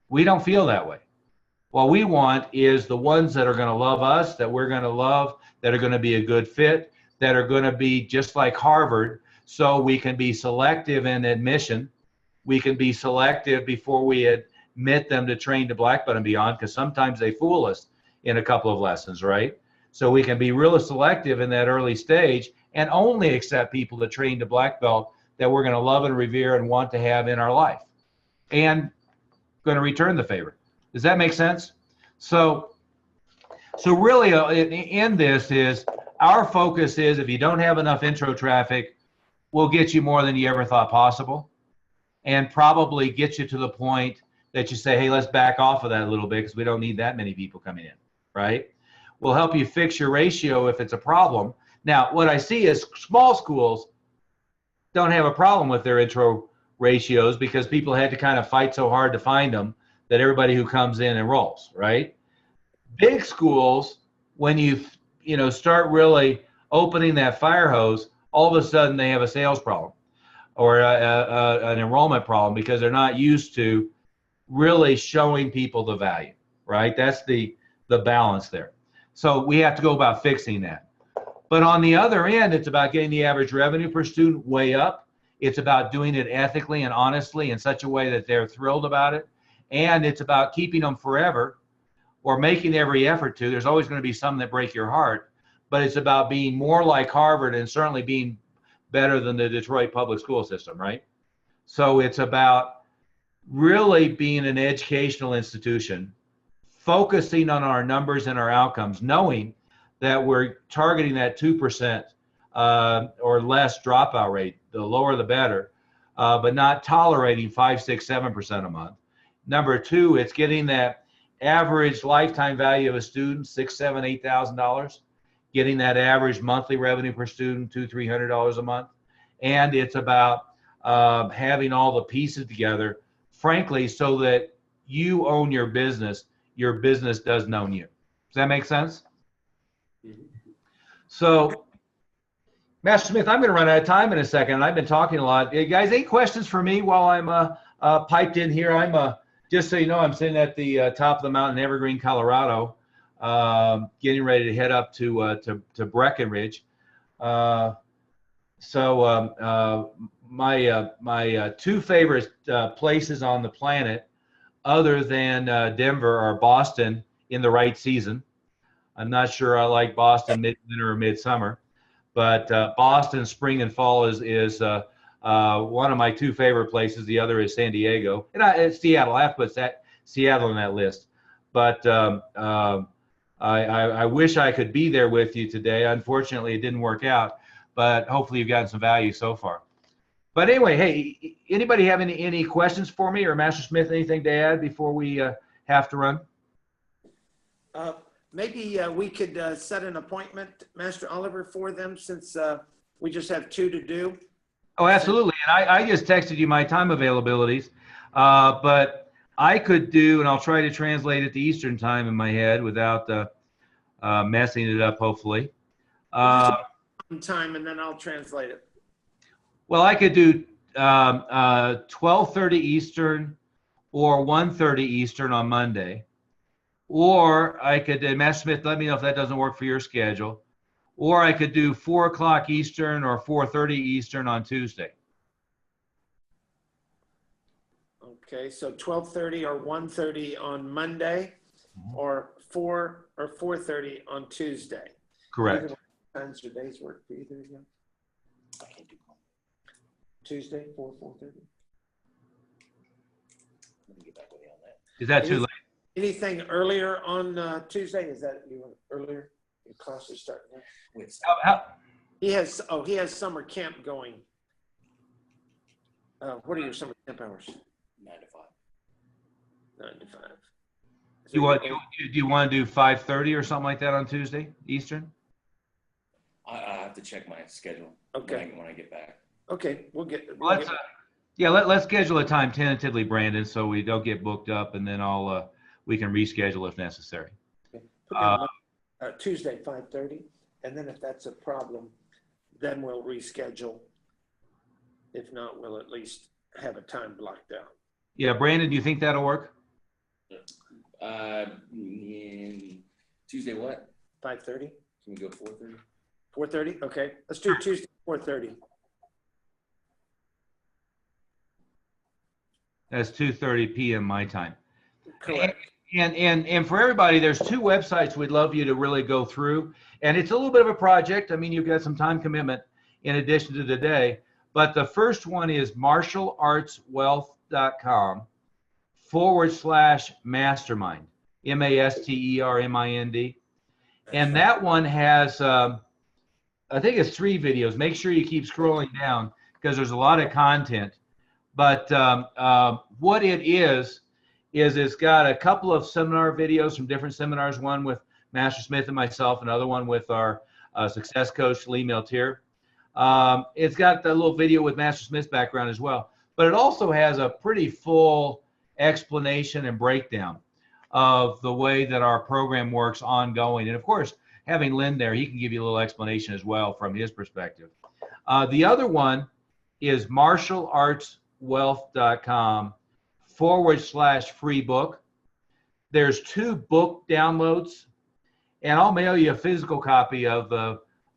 We don't feel that way. What we want is the ones that are going to love us, that we're going to love, that are going to be a good fit, that are going to be just like Harvard, so we can be selective in admission. We can be selective before we admit them to train to black belt and beyond, because sometimes they fool us in a couple of lessons, right? So we can be really selective in that early stage and only accept people to train to black belt that we're going to love and revere and want to have in our life, and going to return the favor. Does that make sense? So really in this is our focus is if you don't have enough intro traffic, we'll get you more than you ever thought possible, and probably get you to the point that you say, hey, let's back off of that a little bit because we don't need that many people coming in, right? We'll help you fix your ratio if it's a problem. Now, what I see is small schools don't have a problem with their intro ratios because people had to kind of fight so hard to find them that everybody who comes in enrolls, right? Big schools, when you start really opening that fire hose, all of a sudden they have a sales problem or an enrollment problem because they're not used to really showing people the value, right? That's the balance there. So we have to go about fixing that. But on the other end, it's about getting the average revenue per student way up. It's about doing it ethically and honestly in such a way that they're thrilled about it. And it's about keeping them forever or making every effort to. There's always going to be some that break your heart, but it's about being more like Harvard and certainly being better than the Detroit public school system, right? So it's about really being an educational institution, focusing on our numbers and our outcomes, knowing that we're targeting that 2% or less dropout rate, the lower the better, but not tolerating 5, 6, 7% a month. Number two, it's getting that average lifetime value of a student, $6,000, $7,000, $8,000, getting that average monthly revenue per student, $200-300 a month. And it's about having all the pieces together, frankly, so that you own your business doesn't own you. Does that make sense? So, Master Smith, I'm going to run out of time in a second. I've been talking a lot. Hey, guys, any questions for me while I'm piped in here? I'm just so you know, I'm sitting at the top of the mountain in Evergreen, Colorado, getting ready to head up to Breckenridge. My two favorite places on the planet, other than Denver, are Boston in the right season. I'm not sure I like Boston midwinter or midsummer, but Boston spring and fall is one of my two favorite places. The other is San Diego, and it's Seattle. I have to put Seattle on that list. But I wish I could be there with you today. Unfortunately, it didn't work out, but hopefully you've gotten some value so far. But anyway, hey, anybody have any questions for me, or Master Smith, anything to add before we have to run? Maybe we could set an appointment, Master Oliver, for them, since we just have 2 to do. Oh, absolutely. And I just texted you my time availabilities, but I could do, and I'll try to translate it to Eastern time in my head without messing it up, hopefully. Time, and then I'll translate it. Well, I could do 12:30 Eastern or 1:30 Eastern on Monday. Or I could, Master Smith, let me know if that doesn't work for your schedule. Or I could do 4 o'clock Eastern or 4:30 Eastern on Tuesday. Okay, so 12:30 or 1:30 on Monday, or 4 or 4:30 on Tuesday. Correct. Times or days work for either of you? I can't do Tuesday, 4:30. Let me get back with you on that. Is that too late? Anything earlier on Tuesday? Is that earlier? Your class is starting now. Wait, He has summer camp going. What are your summer camp hours? 9 to 5. 9 to 5. So Do you want to do 5:30 or something like that on Tuesday Eastern? I have to check my schedule. Okay. When I get back. Okay, Let's schedule a time tentatively, Brandon, so we don't get booked up, and then we can reschedule if necessary. Put down Tuesday, 5:30, and then if that's a problem, then we'll reschedule. If not, we'll at least have a time blocked out. Yeah, Brandon, do you think that'll work? Tuesday what? 5:30? Can we go 4:30? 4:30? Okay, let's do Tuesday, 4:30. That's 2:30 p.m. my time. Correct. And for everybody, there's 2 websites we'd love you to really go through. And it's a little bit of a project. I mean, you've got some time commitment in addition to the day. But the first one is marshallartswealth.com/mastermind, MASTERMIND. And that one has, I think it's 3 videos. Make sure you keep scrolling down because there's a lot of content. But what it is it's got a couple of seminar videos from different seminars, one with Master Smith and myself, another one with our success coach, Lee Meltier. It's got the little video with Master Smith's background as well. But it also has a pretty full explanation and breakdown of the way that our program works ongoing. And of course, having Lynn there, he can give you a little explanation as well from his perspective. The other one is marshallartswealth.com/free book. There's 2 book downloads, and I'll mail you a physical copy of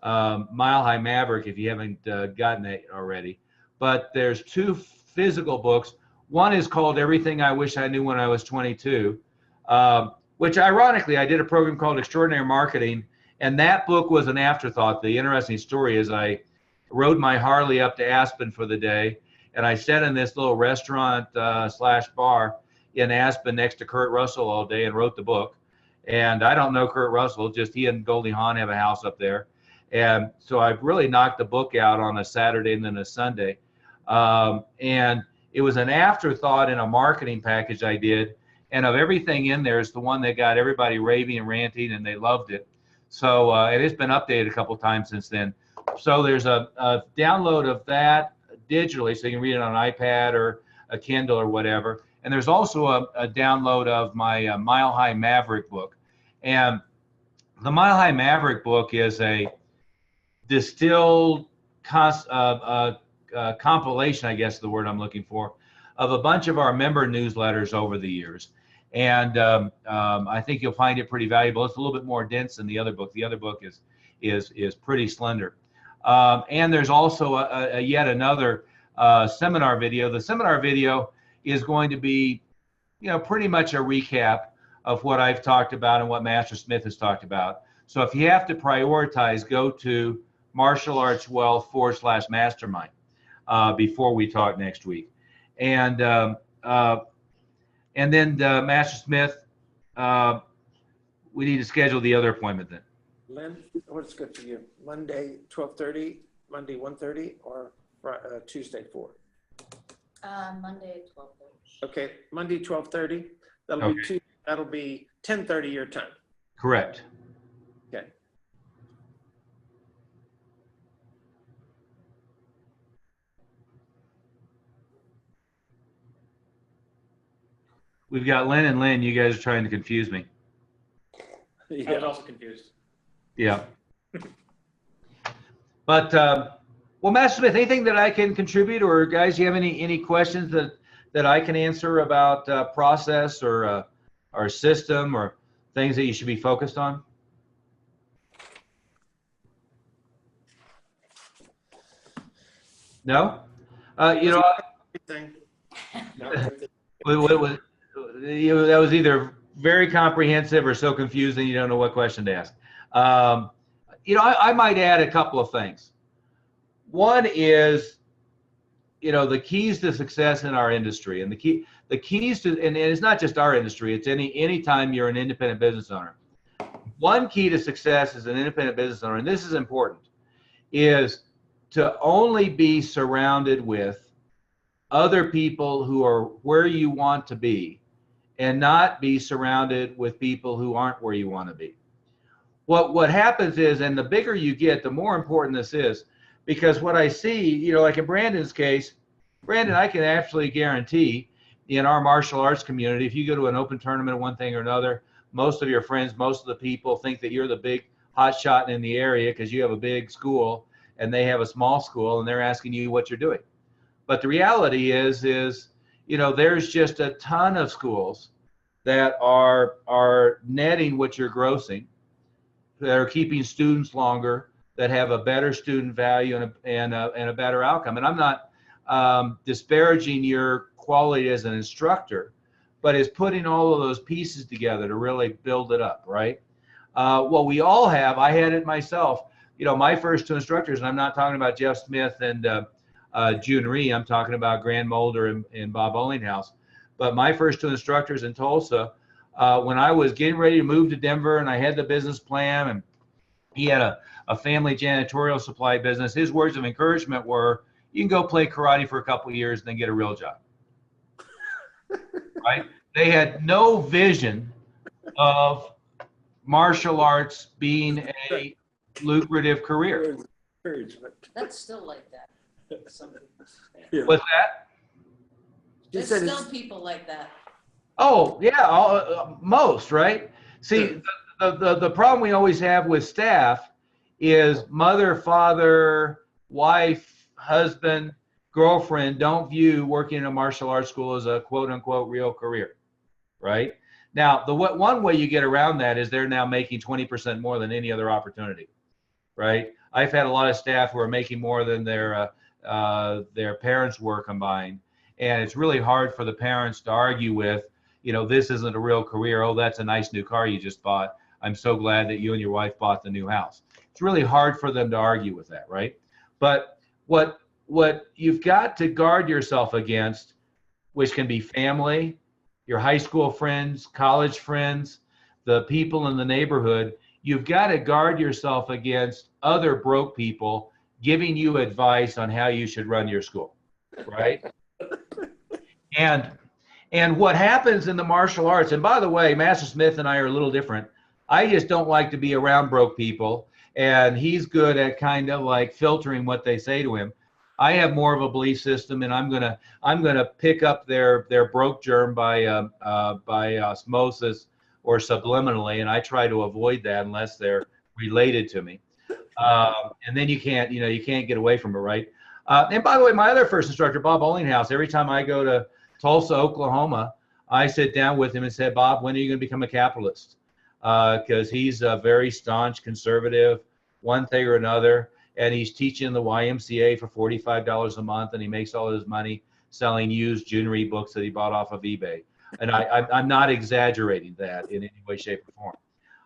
Mile High Maverick if you haven't gotten it already. But there's 2 physical books. One is called Everything I Wish I Knew When I Was 22, which ironically, I did a program called Extraordinary Marketing, and that book was an afterthought. The interesting story is I rode my Harley up to Aspen for the day, and I sat in this little restaurant / bar in Aspen next to Kurt Russell all day and wrote the book. And I don't know Kurt Russell, just he and Goldie Hawn have a house up there. And so I really knocked the book out on a Saturday and then a Sunday. And it was an afterthought in a marketing package I did. And of everything in there, it's the one that got everybody raving and ranting, and they loved it. So it has been updated a couple times since then. So there's a download of that digitally, so you can read it on an iPad or a Kindle or whatever. And there's also a download of my Mile High Maverick book. And the Mile High Maverick book is a distilled compilation, I guess is the word I'm looking for, of a bunch of our member newsletters over the years. And I think you'll find it pretty valuable. It's a little bit more dense than the other book. The other book is pretty slender. And there's also a yet another seminar video. The seminar video is going to be, pretty much a recap of what I've talked about and what Master Smith has talked about. So if you have to prioritize, go to martialartswealth.com/mastermind before we talk next week. And then Master Smith, we need to schedule the other appointment then. Lynn, what's good for you? Monday, 12:30, Monday, 1:30, or Tuesday, 4? Monday at 12:30. Okay, Monday, 12:30. That'll be 10:30 your time. Correct. Okay. We've got Lynn and Lynn. You guys are trying to confuse me. I was also confused. Yeah. But, well, Master Smith, anything that I can contribute, or guys, you have any questions that I can answer about process or our system or things that you should be focused on? No? Everything. That was either very comprehensive or so confusing you don't know what question to ask. I might add a couple of things. One is, the keys to success in our industry, and the keys to, and it's not just our industry, it's any time you're an independent business owner. One key to success as an independent business owner, and this is important, is to only be surrounded with other people who are where you want to be, and not be surrounded with people who aren't where you want to be. What happens is, and the bigger you get, the more important this is, because what I see, like in Brandon's case, Brandon, I can actually guarantee in our martial arts community, if you go to an open tournament of one thing or another, most of your friends, most of the people think that you're the big hot shot in the area because you have a big school and they have a small school and they're asking you what you're doing. But the reality is, there's just a ton of schools that are netting what you're grossing, that are keeping students longer, that have a better student value and a better outcome. And I'm not disparaging your quality as an instructor, but it's putting all of those pieces together to really build it up, right? What we all have, I had it myself. My first two instructors, and I'm not talking about Jeff Smith and June Rhee, I'm talking about Grant Mulder and Bob Ollinghouse. But my first two instructors in Tulsa, when I was getting ready to move to Denver and I had the business plan, and he had a family janitorial supply business, his words of encouragement were, you can go play karate for a couple of years and then get a real job. Right? They had no vision of martial arts being a lucrative career. That's still like that. What's that? There's still people like that. Oh, yeah, most, right? See, the problem we always have with staff is mother, father, wife, husband, girlfriend don't view working in a martial arts school as a quote unquote real career, right? Now, one way you get around that is they're now making 20% more than any other opportunity, right? I've had a lot of staff who are making more than their parents were combined. And it's really hard for the parents to argue with, this isn't a real career. Oh, that's a nice new car you just bought. I'm so glad that you and your wife bought the new house. It's really hard for them to argue with that, right? But what you've got to guard yourself against, which can be family, your high school friends, college friends, the people in the neighborhood, you've got to guard yourself against other broke people giving you advice on how you should run your school, right? And what happens in the martial arts, and by the way, Master Smith and I are a little different. I just don't like to be around broke people, and he's good at kind of like filtering what they say to him. I have more of a belief system, and I'm gonna pick up their broke germ by osmosis or subliminally, and I try to avoid that unless they're related to me. And then you can't get away from it, right? And by the way, my other first instructor, Bob Ollinghouse, every time I go to Tulsa, Oklahoma, I sit down with him and say, Bob, when are you going to become a capitalist? Because he's a very staunch conservative, one thing or another, and he's teaching the YMCA for $45 a month, and he makes all his money selling used junior books that he bought off of eBay. And I'm not exaggerating that in any way, shape, or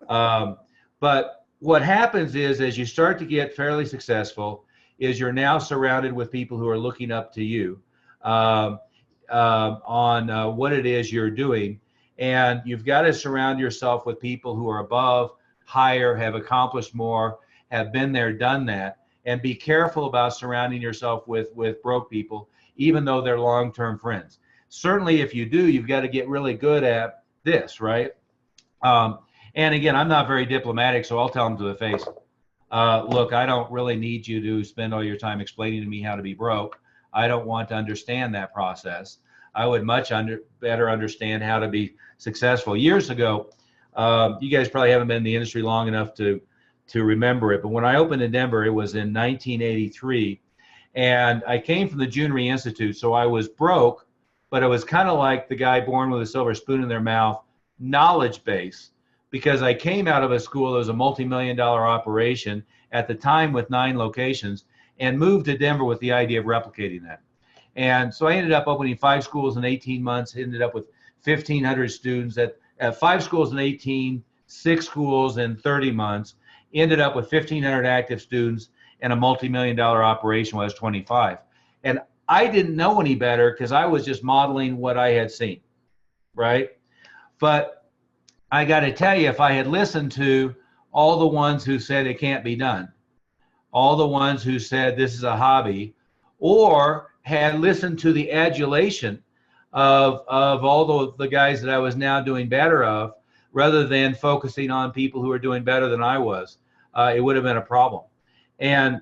form. But what happens is, as you start to get fairly successful, is you're now surrounded with people who are looking up to you on what it is you're doing. And you've got to surround yourself with people who are above, higher, have accomplished more, have been there, done that, and be careful about surrounding yourself with broke people, even though they're long-term friends. Certainly, if you do, you've got to get really good at this, right? And again, I'm not very diplomatic, so I'll tell them to the face, look, I don't really need you to spend all your time explaining to me how to be broke. I don't want to understand that process. I would much better understand how to be successful. Years ago, you guys probably haven't been in the industry long enough to remember it, but when I opened in Denver, it was in 1983, and I came from the Junior Institute, so I was broke, but it was kind of like the guy born with a silver spoon in their mouth, knowledge base, because I came out of a school that was a multi-million-dollar operation at the time with 9 locations, and moved to Denver with the idea of replicating that. And so I ended up opening 5 schools in 18 months, ended up with 1,500 students at 5 schools in 18, 6 schools in 30 months, ended up with 1,500 active students and a multi-million-dollar operation when I was 25. And I didn't know any better because I was just modeling what I had seen, right? But I got to tell you, if I had listened to all the ones who said it can't be done, all the ones who said this is a hobby, or had listened to the adulation of all the guys that I was now doing better of, rather than focusing on people who are doing better than I was, it would have been a problem. And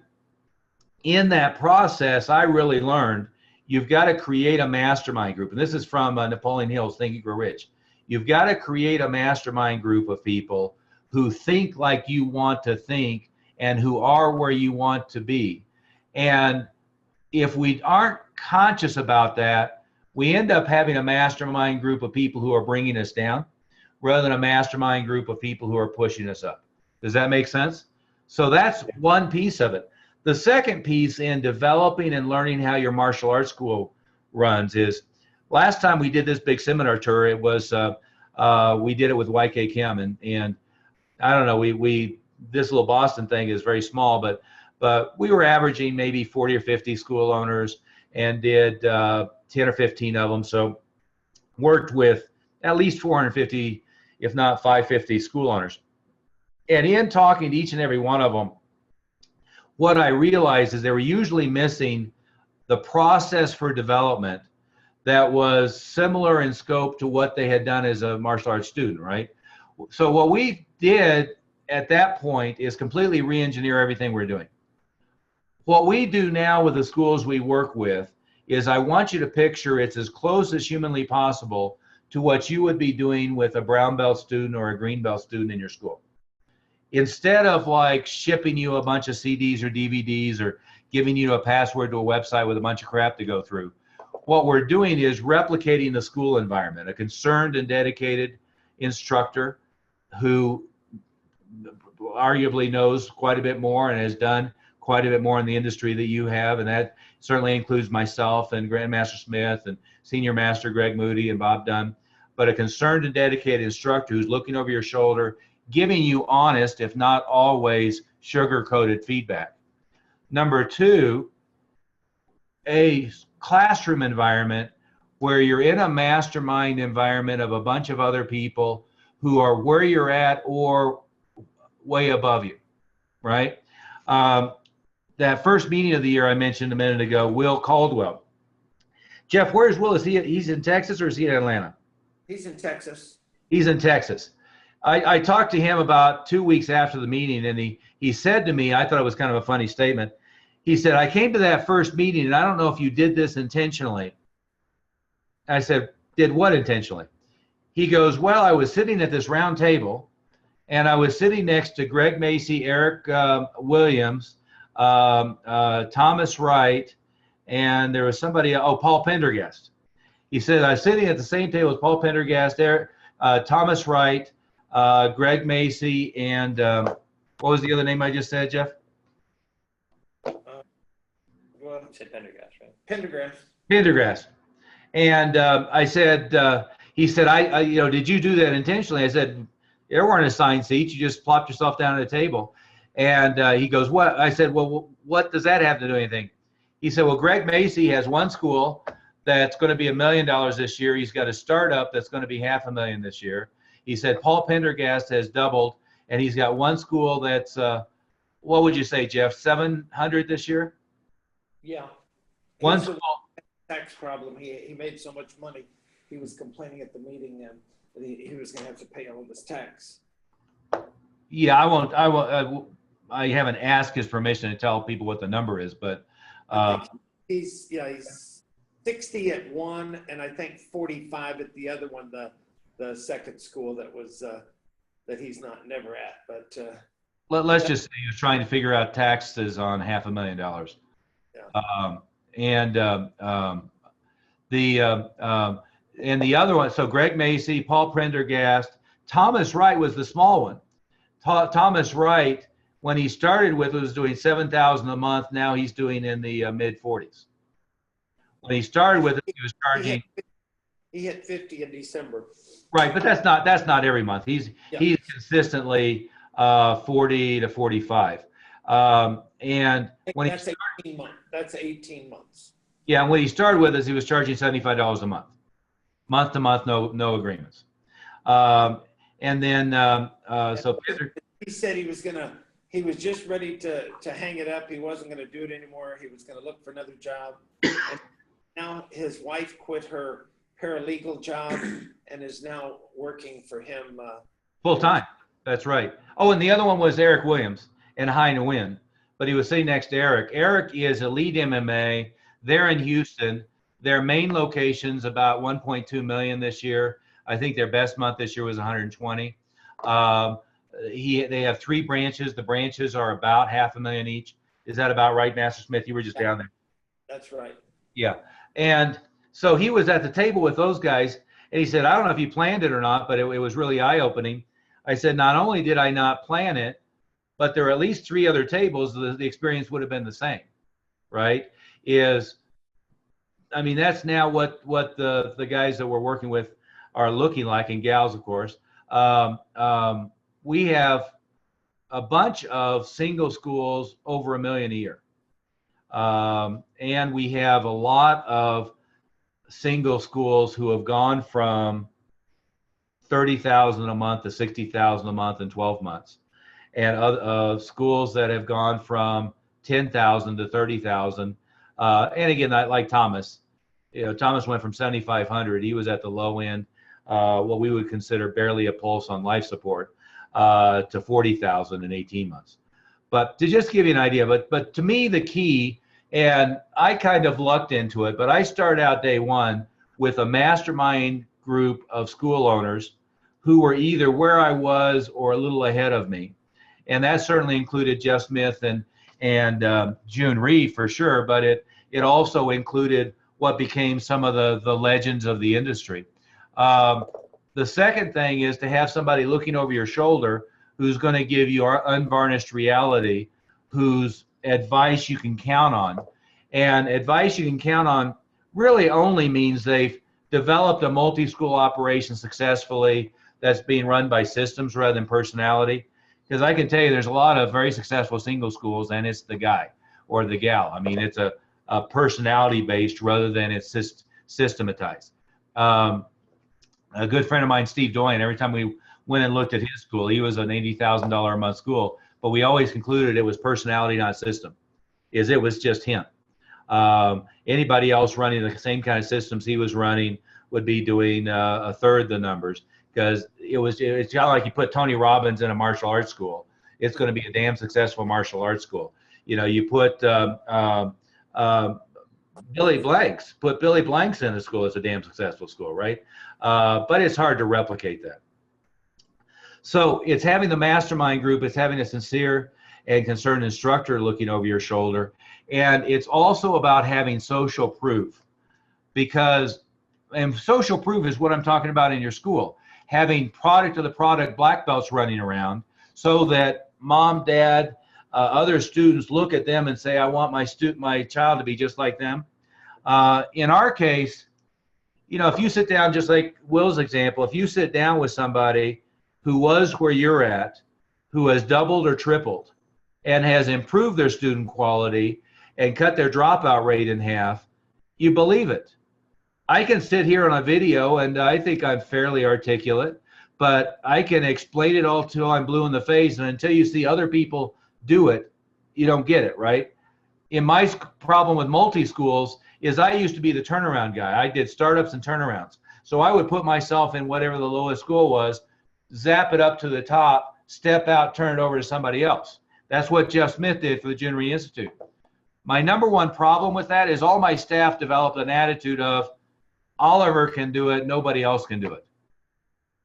in that process, I really learned you've got to create a mastermind group. And this is from Napoleon Hill's Think and Grow Rich. You've got to create a mastermind group of people who think like you want to think and who are where you want to be. And if we aren't conscious about that, we end up having a mastermind group of people who are bringing us down rather than a mastermind group of people who are pushing us up. Does that make sense? So that's one piece of it. The second piece in developing and learning how your martial arts school runs is, last time we did this big seminar tour, it was, we did it with YK Kim, and I don't know, this little Boston thing is very small, but we were averaging maybe 40 or 50 school owners and did 10 or 15 of them. So worked with at least 450, if not 550 school owners. And in talking to each and every one of them, what I realized is they were usually missing the process for development that was similar in scope to what they had done as a martial arts student, right? So what we did at that point is completely re-engineer everything we're doing. What we do now with the schools we work with is, I want you to picture it's as close as humanly possible to what you would be doing with a brown belt student or a green belt student in your school. Instead of like shipping you a bunch of CDs or DVDs or giving you a password to a website with a bunch of crap to go through, what we're doing is replicating the school environment, a concerned and dedicated instructor who arguably knows quite a bit more and has done quite a bit more in the industry that you have, and that certainly includes myself and Grandmaster Smith and Senior Master Greg Moody and Bob Dunn, but a concerned and dedicated instructor who's looking over your shoulder, giving you honest, if not always sugar-coated feedback. Number 2, a classroom environment where you're in a mastermind environment of a bunch of other people who are where you're at or way above you, right? That first meeting of the year I mentioned a minute ago, Will Caldwell. Jeff, where's Will? He's in Texas or is he in Atlanta? He's in Texas. He's in Texas. I talked to him about 2 weeks after the meeting, and he said to me, I thought it was kind of a funny statement. He said, I came to that first meeting, and I don't know if you did this intentionally. I said, did what intentionally? He goes, well, I was sitting at this round table, and I was sitting next to Greg Macy, Eric Williams, Thomas Wright, and there was somebody, Paul Pendergast. He said, I was sitting at the same table as Paul Pendergast, Thomas Wright, Greg Macy, and what was the other name I just said, Jeff? Well, You said Pendergast, right? Pendergrass. Pendergast. And I said, he said, did you do that intentionally? I said, there weren't assigned seats. You just plopped yourself down at a table. And he goes, what? I said, well, what does that have to do anything? He said, well, Greg Macy has one school that's going to be $1 million this year. He's got a startup that's going to be $500,000 this year. He said, Paul Pendergast has doubled, and he's got one school that's, what would you say, Jeff, 700 this year? Yeah. One He's a school. tax problem. He made so much money. He was complaining at the meeting that he was going to have to pay all this tax. Yeah, I haven't asked his permission to tell people what the number is, but I think he's 60 at one, and I think 45 at the other one, the second school that was that he's never at. But let's just say he was trying to figure out taxes on $500,000. Yeah. And the other one, so Greg Macy, Paul Prendergast, Thomas Wright was the small one. Thomas Wright, when he started with, was doing $7,000 a month. Now he's doing in the mid 40s. When he started with it, he was charging. He hit 50 in December. Right, but that's not every month. He's consistently 40 to 45. And when that's 18 months. That's 18 months. Yeah, when he started with us, he was charging $75 a month, month to month, no agreements. And then so he said he was just ready to hang it up. He wasn't going to do it anymore. He was going to look for another job. And now his wife quit her paralegal job and is now working for him full time. That's right. Oh, and the other one was Eric Williams and High to Win, but he was sitting next to Eric. Eric is Elite MMA. They're in Houston. Their main location's about 1.2 million this year. I think their best month this year was 120. They have 3 branches. The branches are about $500,000 each. Is that about right, Master Smith? You were just down there. That's right. Yeah. And so he was at the table with those guys, and he said, I don't know if you planned it or not, but it was really eye-opening. I said, not only did I not plan it, but there are at least 3 other tables, the experience would have been the same, right? That's now what the guys that we're working with are looking like, and gals, of course. We have a bunch of single schools over $1 million a year. And we have a lot of single schools who have gone from $30,000 a month to $60,000 a month in 12 months, and schools that have gone from $10,000 to $30,000. And again, like Thomas, Thomas went from 7,500. He was at the low end, what we would consider barely a pulse on life support, to 40,000 in 18 months. But to just give you an idea, but to me, the key, and I kind of lucked into it, but I started out day one with a mastermind group of school owners who were either where I was or a little ahead of me. And that certainly included Jeff Smith and June Reed for sure, but it also included what became some of the legends of the industry. The second thing is to have somebody looking over your shoulder who's going to give you our unvarnished reality, whose advice you can count on. And advice you can count on really only means they've developed a multi-school operation successfully that's being run by systems rather than personality. Because I can tell you there's a lot of very successful single schools, and it's the guy or the gal. It's a personality-based rather than it's systematized. A good friend of mine, Steve Doyen, every time we went and looked at his school, he was an $80,000 a month school, but we always concluded it was personality, not system. It was just him. Anybody else running the same kind of systems he was running would be doing a third the numbers. because it's not like you put Tony Robbins in a martial arts school. It's going to be a damn successful martial arts school. You know, you put Billy Blanks in a school. It's a damn successful school, right? But it's hard to replicate that. So it's having the mastermind group. It's having a sincere and concerned instructor looking over your shoulder. And it's also about having social proof, and social proof is what I'm talking about in your school. Having product of the product black belts running around so that mom, dad, other students look at them and say, I want my child to be just like them. In our case, you know, if you sit down, just like Will's example, if you sit down with somebody who was where you're at, who has doubled or tripled and has improved their student quality and cut their dropout rate in half, you believe it. I can sit here on a video and I think I'm fairly articulate, but I can explain it all till I'm blue in the face, and until you see other people do it, you don't get it, right? In my problem with multi-schools is I used to be the turnaround guy. I did startups and turnarounds. So I would put myself in whatever the lowest school was, zap it up to the top, step out, turn it over to somebody else. That's what Jeff Smith did for the Junior Institute. My number one problem with that is all my staff developed an attitude of Oliver can do it, nobody else can do it.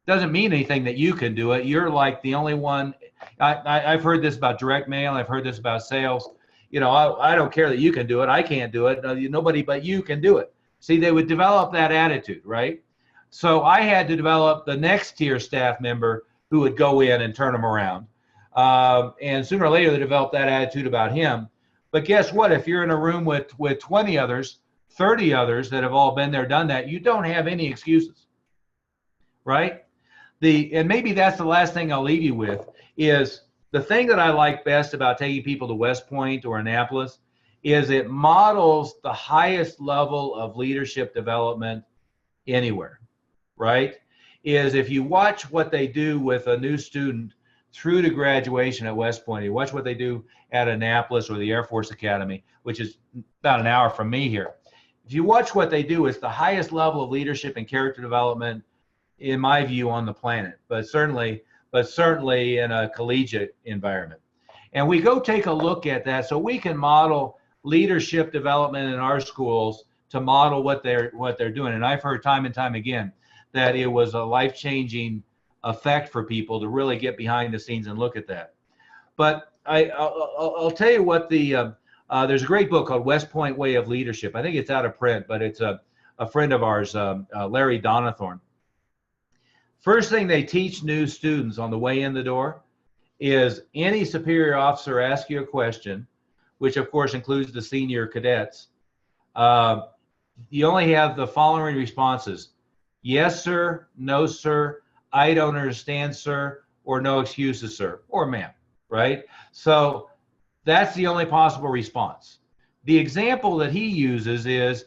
Doesn't mean anything that you can do it. You're like the only one. I've heard this about direct mail. I've heard this about sales. You know, I don't care that you can do it. I can't do it. Nobody but you can do it. See, they would develop that attitude, right? So I had to develop the next tier staff member who would go in and turn them around. And sooner or later, they developed that attitude about him. But guess what? If you're in a room with 20 others, 30 others that have all been there, done that, you don't have any excuses, right? And maybe that's the last thing I'll leave you with is the thing that I like best about taking people to West Point or Annapolis is it models the highest level of leadership development anywhere, right? Is if you watch what they do with a new student through to graduation at West Point, you watch what they do at Annapolis or the Air Force Academy, which is about an hour from me here. If you watch what they do, it's the highest level of leadership and character development, in my view, on the planet, but certainly in a collegiate environment. And we go take a look at that so we can model leadership development in our schools to model what they're doing. And I've heard time and time again that it was a life-changing effect for people to really get behind the scenes and look at that. But I'll tell you what there's a great book called West Point Way of Leadership. I think it's out of print, but it's a friend of ours, Larry Donathorn. First thing they teach new students on the way in the door is any superior officer asks you a question, which of course includes the senior cadets. You only have the following responses: yes, sir, no, sir, I don't understand, sir, or no excuses, sir, or ma'am, right? So that's the only possible response. The example that he uses is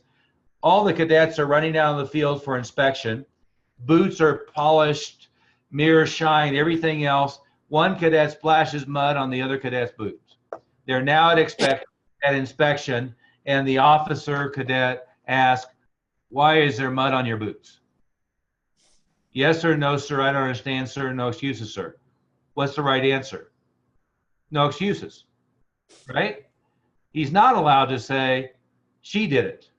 all the cadets are running down the field for inspection. Boots are polished, mirrors shine, everything else. One cadet splashes mud on the other cadet's boots. They're now at inspection, and the officer cadet asks, why is there mud on your boots? Yes, sir, no, sir, I don't understand, sir, no excuses, sir. What's the right answer? No excuses, right? He's not allowed to say, she did it.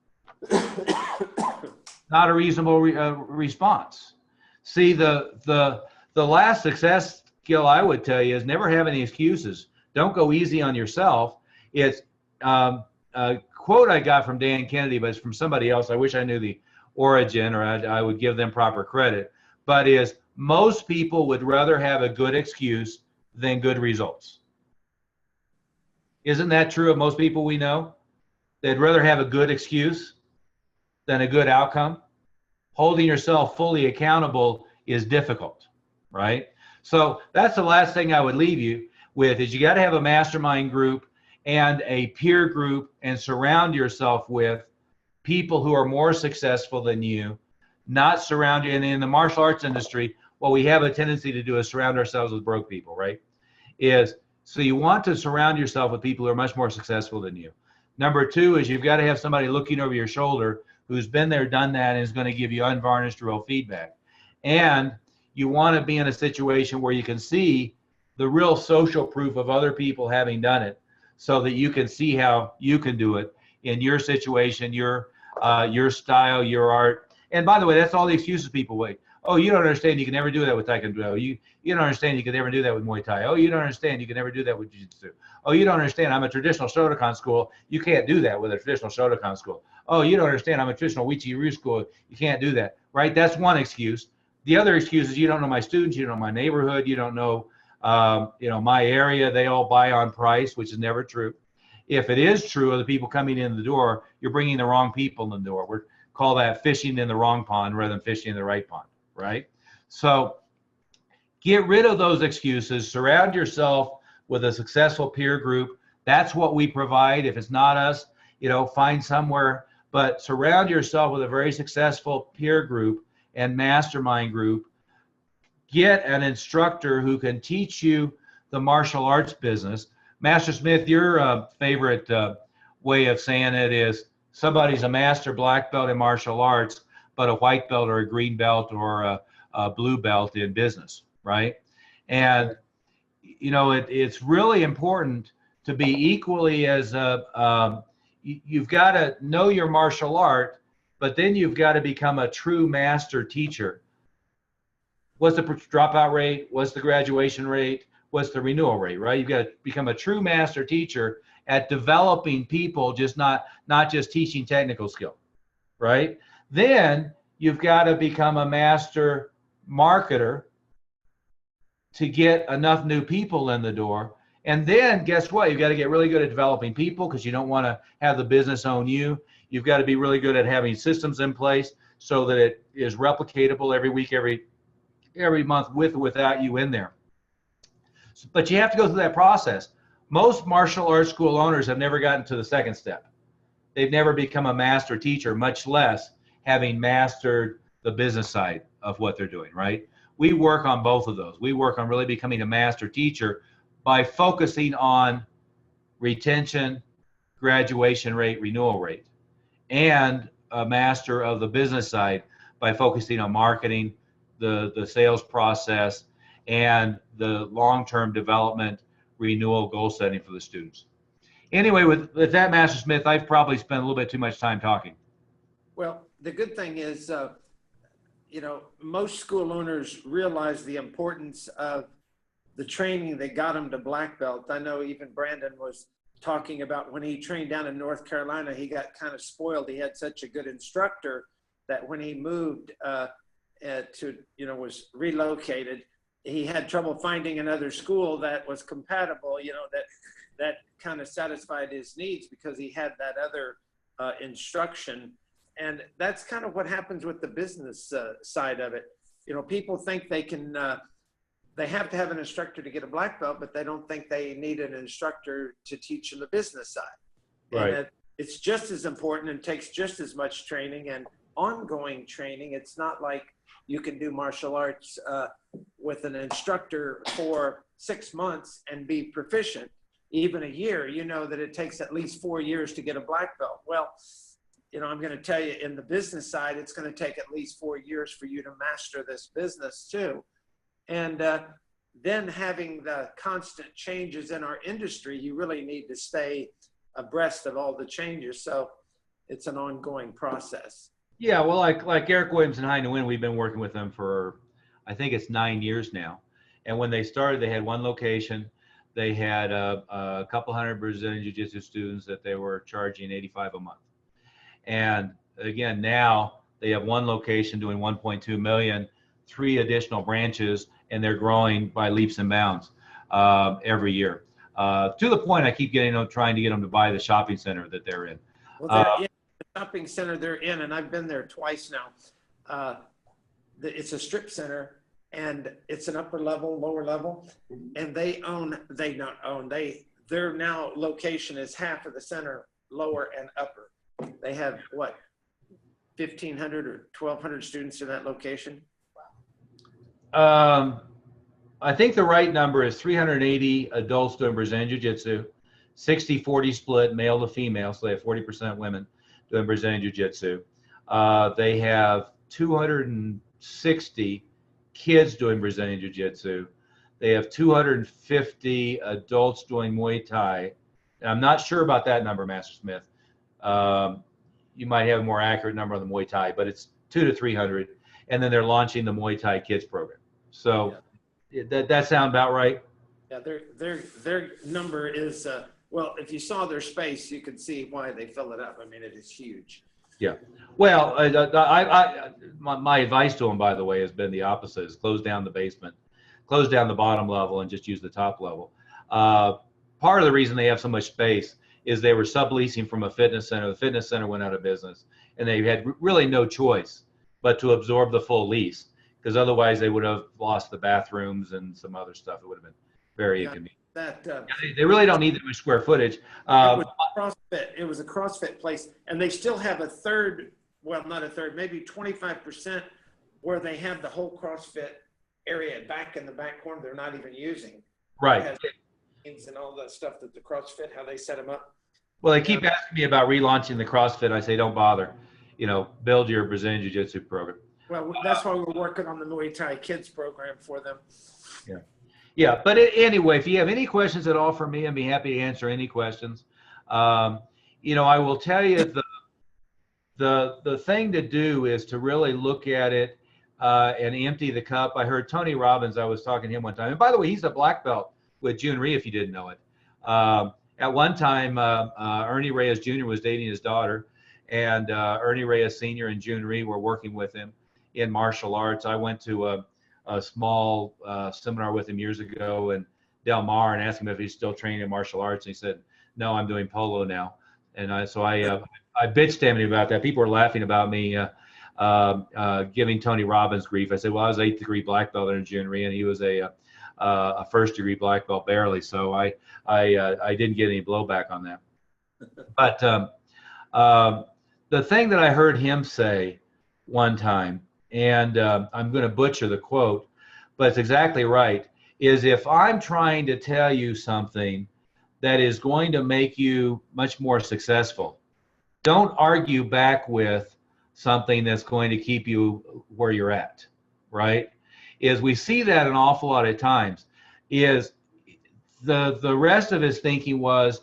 Not a reasonable response. See, the last success skill I would tell you is never have any excuses. Don't go easy on yourself. It's a quote I got from Dan Kennedy, but it's from somebody else. I wish I knew the origin, or I would give them proper credit. But is most people would rather have a good excuse than good results. Isn't that true of most people we know? They'd rather have a good excuse than a good outcome. Holding yourself fully accountable is difficult, right? So that's the last thing I would leave you with is you got to have a mastermind group and a peer group and surround yourself with people who are more successful than you, not surround you. And in the martial arts industry, what we have a tendency to do is surround ourselves with broke people, right? So you want to surround yourself with people who are much more successful than you. Number two is you've got to have somebody looking over your shoulder who's been there, done that, and is going to give you unvarnished real feedback. And You want to be in a situation where you can see the real social proof of other people having done it, so that you can see how you can do it in your situation, your style, your art. And by the way, that's all the excuses people make. Oh, you don't understand. You can never do that with Taekwondo. You don't understand. You can never do that with Muay Thai. Oh, you don't understand. You can never do that with Jiu-Jitsu. Oh, you don't understand. I'm a traditional Shotokan school. You can't do that with a traditional Shotokan school. Oh, you don't understand. I'm a traditional Uchi-Ryu school. You can't do that, right? That's one excuse. The other excuse is you don't know my students. You don't know my neighborhood. You don't know, my area. They all buy on price, which is never true. If it is true of the people coming in the door, you're bringing the wrong people in the door. We call that fishing in the wrong pond rather than fishing in the right pond, right? So get rid of those excuses. Surround yourself with a successful peer group. That's what we provide. If it's not us, find somewhere, but surround yourself with a very successful peer group and mastermind group. Get an instructor who can teach you the martial arts business. Master Smith, your favorite way of saying it is somebody's a master black belt in martial arts, but a white belt or a green belt or a blue belt in business, right? And it's really important to be equally as you've got to know your martial art, but then you've got to become a true master teacher. What's the dropout rate? What's the graduation rate? What's the renewal rate, right? You've got to become a true master teacher at developing people, just not just teaching technical skill, right? Then you've got to become a master marketer to get enough new people in the door. And then guess what? You've got to get really good at developing people, because you don't want to have the business own you. You've got to be really good at having systems in place so that it is replicatable every week, every month, with or without you in there. But you have to go through that process. Most martial arts school owners have never gotten to the second step. They've never become a master teacher, much less having mastered the business side of what they're doing, right? We work on both of those. We work on really becoming a master teacher by focusing on retention, graduation rate, renewal rate, and a master of the business side by focusing on marketing, the sales process, and the long-term development, renewal, goal setting for the students. Anyway, with that, Master Smith, I've probably spent a little bit too much time talking. Well, the good thing is, most school owners realize the importance of the training that got them to black belt. I know even Brandon was talking about when he trained down in North Carolina, he got kind of spoiled. He had such a good instructor that when he moved was relocated, he had trouble finding another school that was compatible, that kind of satisfied his needs, because he had that other instruction. And that's kind of what happens with the business side of it. People think they can, they have to have an instructor to get a black belt, but they don't think they need an instructor to teach them the business side. Right. And it's just as important and takes just as much training and ongoing training. It's not like you can do martial arts with an instructor for 6 months and be proficient, even a year. You know that it takes at least 4 years to get a black belt. Well, I'm going to tell you, in the business side, it's going to take at least 4 years for you to master this business too. And then having the constant changes in our industry, you really need to stay abreast of all the changes. So it's an ongoing process. Yeah, well, like Eric Williams and High Nguyen, we've been working with them for, I think it's 9 years now. And when they started, they had one location. They had a couple hundred Brazilian Jiu-Jitsu students that they were charging $85 a month. And again, now they have one location doing 1.2 million, 3 additional branches, and they're growing by leaps and bounds every year. To the point, I keep trying to get them to buy the shopping center that they're in. Well, they're in the shopping center they're in, and I've been there twice now. It's a strip center, and it's an upper level, lower level, and their now location is half of the center, lower and upper. They have 1,500 or 1,200 students in that location? I think the right number is 380 adults doing Brazilian Jiu-Jitsu, 60-40 split male to female, so they have 40% women doing Brazilian Jiu-Jitsu. They have 260 kids doing Brazilian Jiu-Jitsu. They have 250 adults doing Muay Thai. And I'm not sure about that number, Master Smith. You might have a more accurate number on the Muay Thai, but it's 200 to 300. And then they're launching the Muay Thai Kids program. So that sound about right? Yeah, their number is, well, if you saw their space, you could see why they fill it up. I mean, it is huge. Yeah. Well, my advice to them, by the way, has been the opposite: is close down the basement, close down the bottom level, and just use the top level. Part of the reason they have so much space is they were subleasing from a fitness center. The fitness center went out of business, and they had really no choice but to absorb the full lease, because otherwise they would have lost the bathrooms and some other stuff. It would have been very inconvenient. They really don't need that much square footage. It was a CrossFit place, and they still have a third, well, not a third, maybe 25% where they have the whole CrossFit area back in the back corner they're not even using. Right. And all that stuff that the CrossFit, how they set them up. Well, they keep asking me about relaunching the CrossFit. I say, don't bother. Build your Brazilian Jiu-Jitsu program. Well, that's why we're working on the Muay Thai Kids program for them. Yeah. Yeah, but anyway, if you have any questions at all for me, I'd be happy to answer any questions. I will tell you the thing to do is to really look at it and empty the cup. I heard Tony Robbins, I was talking to him one time. And by the way, he's a black belt with June Rhee, if you didn't know it. At one time, Ernie Reyes Jr. was dating his daughter, and Ernie Reyes Sr. and June Rhee were working with him in martial arts. I went to a small seminar with him years ago in Del Mar and asked him if he's still training in martial arts. And he said, no, I'm doing polo now. And so I bitched at him about that. People were laughing about me giving Tony Robbins grief. I said, well, I was 8th degree black belt in June Rhee, and he was a 1st degree black belt barely. So I didn't get any blowback on that. But the thing that I heard him say one time, and I'm going to butcher the quote, but it's exactly right, is if I'm trying to tell you something that is going to make you much more successful, don't argue back with something that's going to keep you where you're at, right? Is we see that an awful lot of times. Is the rest of his thinking was,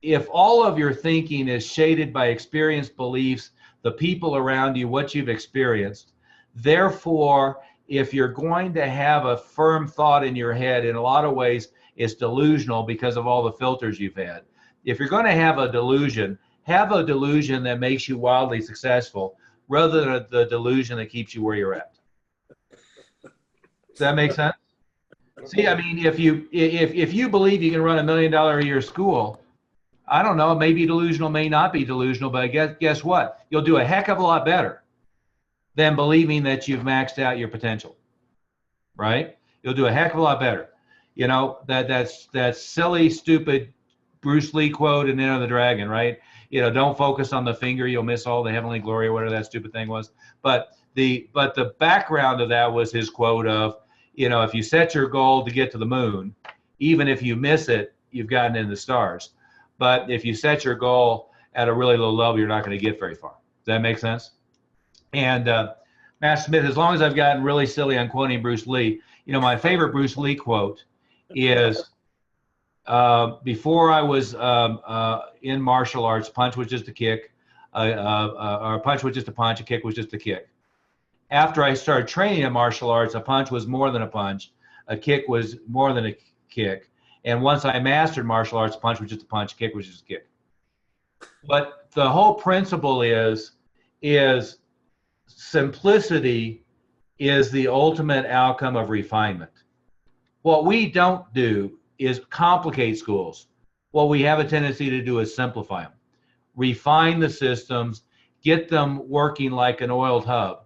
if all of your thinking is shaded by experienced beliefs, the people around you, what you've experienced, therefore, if you're going to have a firm thought in your head, in a lot of ways, it's delusional because of all the filters you've had. If you're going to have a delusion that makes you wildly successful, rather than the delusion that keeps you where you're at. Does that make sense? See, I mean, if you believe you can run $1 million a year school, I don't know, maybe delusional, may not be delusional, but guess what? You'll do a heck of a lot better than believing that you've maxed out your potential, right? You'll do a heck of a lot better. That's silly, stupid Bruce Lee quote in Enter the Dragon, right? Don't focus on the finger, you'll miss all the heavenly glory, or whatever that stupid thing was. But the background of that was his quote of, if you set your goal to get to the moon, even if you miss it, you've gotten in the stars. But if you set your goal at a really low level, you're not going to get very far. Does that make sense? And Master Smith, as long as I've gotten really silly on quoting Bruce Lee, my favorite Bruce Lee quote is, before I was in martial arts, punch was just a kick, or a punch was just a punch, a kick was just a kick. After I started training in martial arts, a punch was more than a punch, a kick was more than a kick. And once I mastered martial arts, a punch was just a punch, a kick was just a kick. But the whole principle is simplicity is the ultimate outcome of refinement. What we don't do is complicate schools. What we have a tendency to do is simplify them. Refine the systems, get them working like an oiled hub.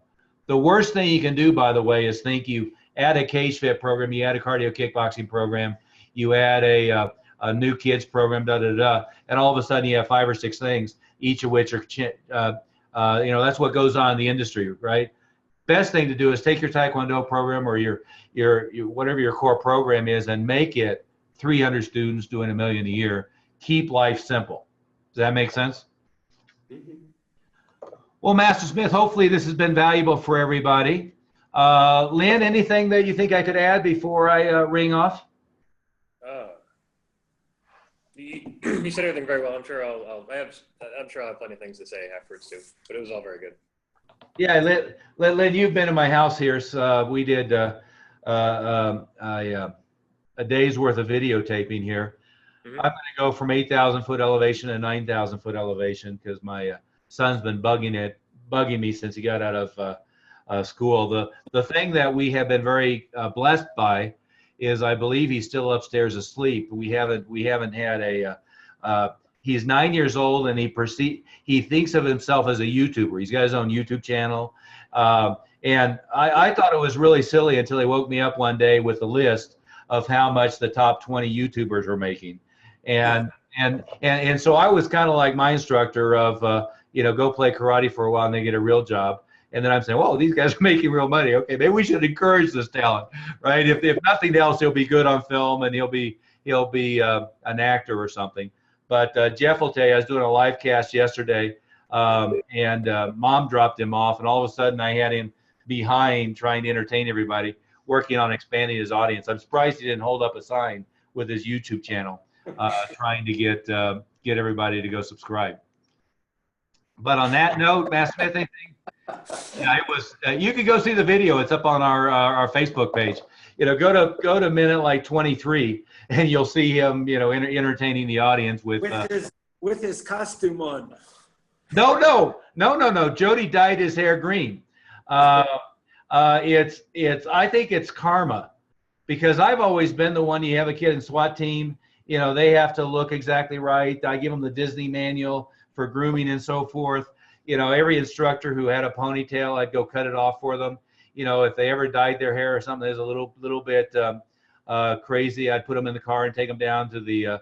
The worst thing you can do, by the way, is think you add a cage fit program, you add a cardio kickboxing program, you add a new kids program, and all of a sudden you have 5 or 6 things, each of which are, that's what goes on in the industry, right? Best thing to do is take your Tae Kwon Do program or your whatever your core program is and make it 300 students doing $1 million a year. Keep life simple. Does that make sense? Mm-hmm. Well, Master Smith, hopefully this has been valuable for everybody. Lynn, anything that you think I could add before I ring off? You said everything very well. I'm sure I'll have plenty of things to say afterwards too. But it was all very good. Yeah, Lynn, you've been in my house here. So we did a day's worth of videotaping here. Mhm. I'm going to go from 8,000 foot elevation to 9,000 foot elevation because my son's been bugging me since he got out of school. The thing that we have been very blessed by is I believe he's still upstairs asleep. We haven't had a. He's 9 years old and he thinks of himself as a YouTuber. He's got his own YouTube channel, and I thought it was really silly until he woke me up one day with a list of how much the top 20 YouTubers were making, and so I was kind of like my instructor of go play karate for a while and then get a real job. And then I'm saying, well, these guys are making real money. Okay, maybe we should encourage this talent, right? If nothing else, he'll be good on film and he'll be an actor or something. But Jeff will tell you, I was doing a live cast yesterday, and Mom dropped him off, and all of a sudden I had him behind trying to entertain everybody, working on expanding his audience. I'm surprised he didn't hold up a sign with his YouTube channel, trying to get everybody to go subscribe. But on that note, Matt Smith, anything? Yeah, it was. You can go see the video. It's up on our Facebook page. Go to minute like 23, and you'll see him, entertaining the audience with his costume on. No. Jody dyed his hair green. I think it's karma, because I've always been the one. You have a kid in SWAT team, they have to look exactly right. I give them the Disney manual for grooming and so forth. Every instructor who had a ponytail, I'd go cut it off for them. If they ever dyed their hair or something that's a little bit crazy, I'd put them in the car and take them down to the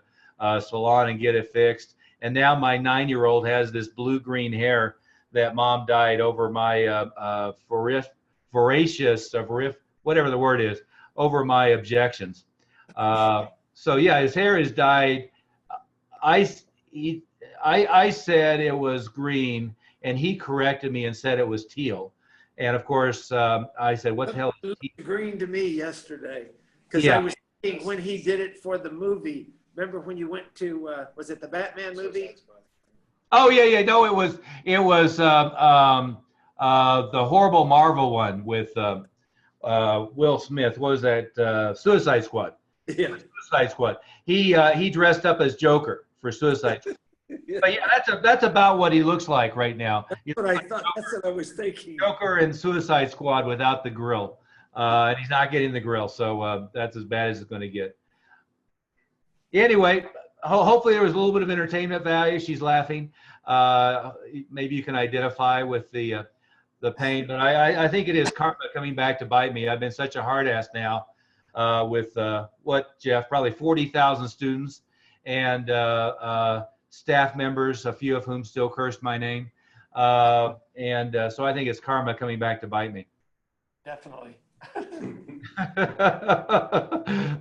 salon and get it fixed. And now my 9-year-old has this blue-green hair that Mom dyed over my whatever the word is, over my objections. So yeah, his hair is dyed. I said it was green, and he corrected me and said it was teal. And of course, I said, "What the hell is teal?" Green to me yesterday, because Yeah. I was thinking when he did it for the movie. Remember when you went to was it the Batman movie? Oh yeah. No, it was the horrible Marvel one with Will Smith. What was that? Suicide Squad. Yeah. Suicide Squad. He dressed up as Joker for Suicide Squad. But yeah, that's about what he looks like right now. That's what I thought. That's what I was thinking. Joker and Suicide Squad without the grill, and he's not getting the grill, so that's as bad as it's going to get. Anyway, hopefully there was a little bit of entertainment value. She's laughing. Maybe you can identify with the pain, but I think it is karma coming back to bite me. I've been such a hard ass now with what, Jeff, probably 40,000 students and staff members, a few of whom still cursed my name. So I think it's karma coming back to bite me. Definitely.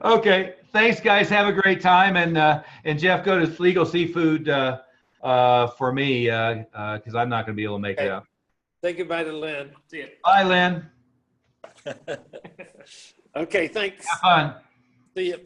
Okay, thanks guys. Have a great time, and Jeff, go to Legal Seafood for me because I'm not going to be able to make it out. Say goodbye to Lynn. See ya. Bye, Lynn. Okay, thanks. Have fun. See you.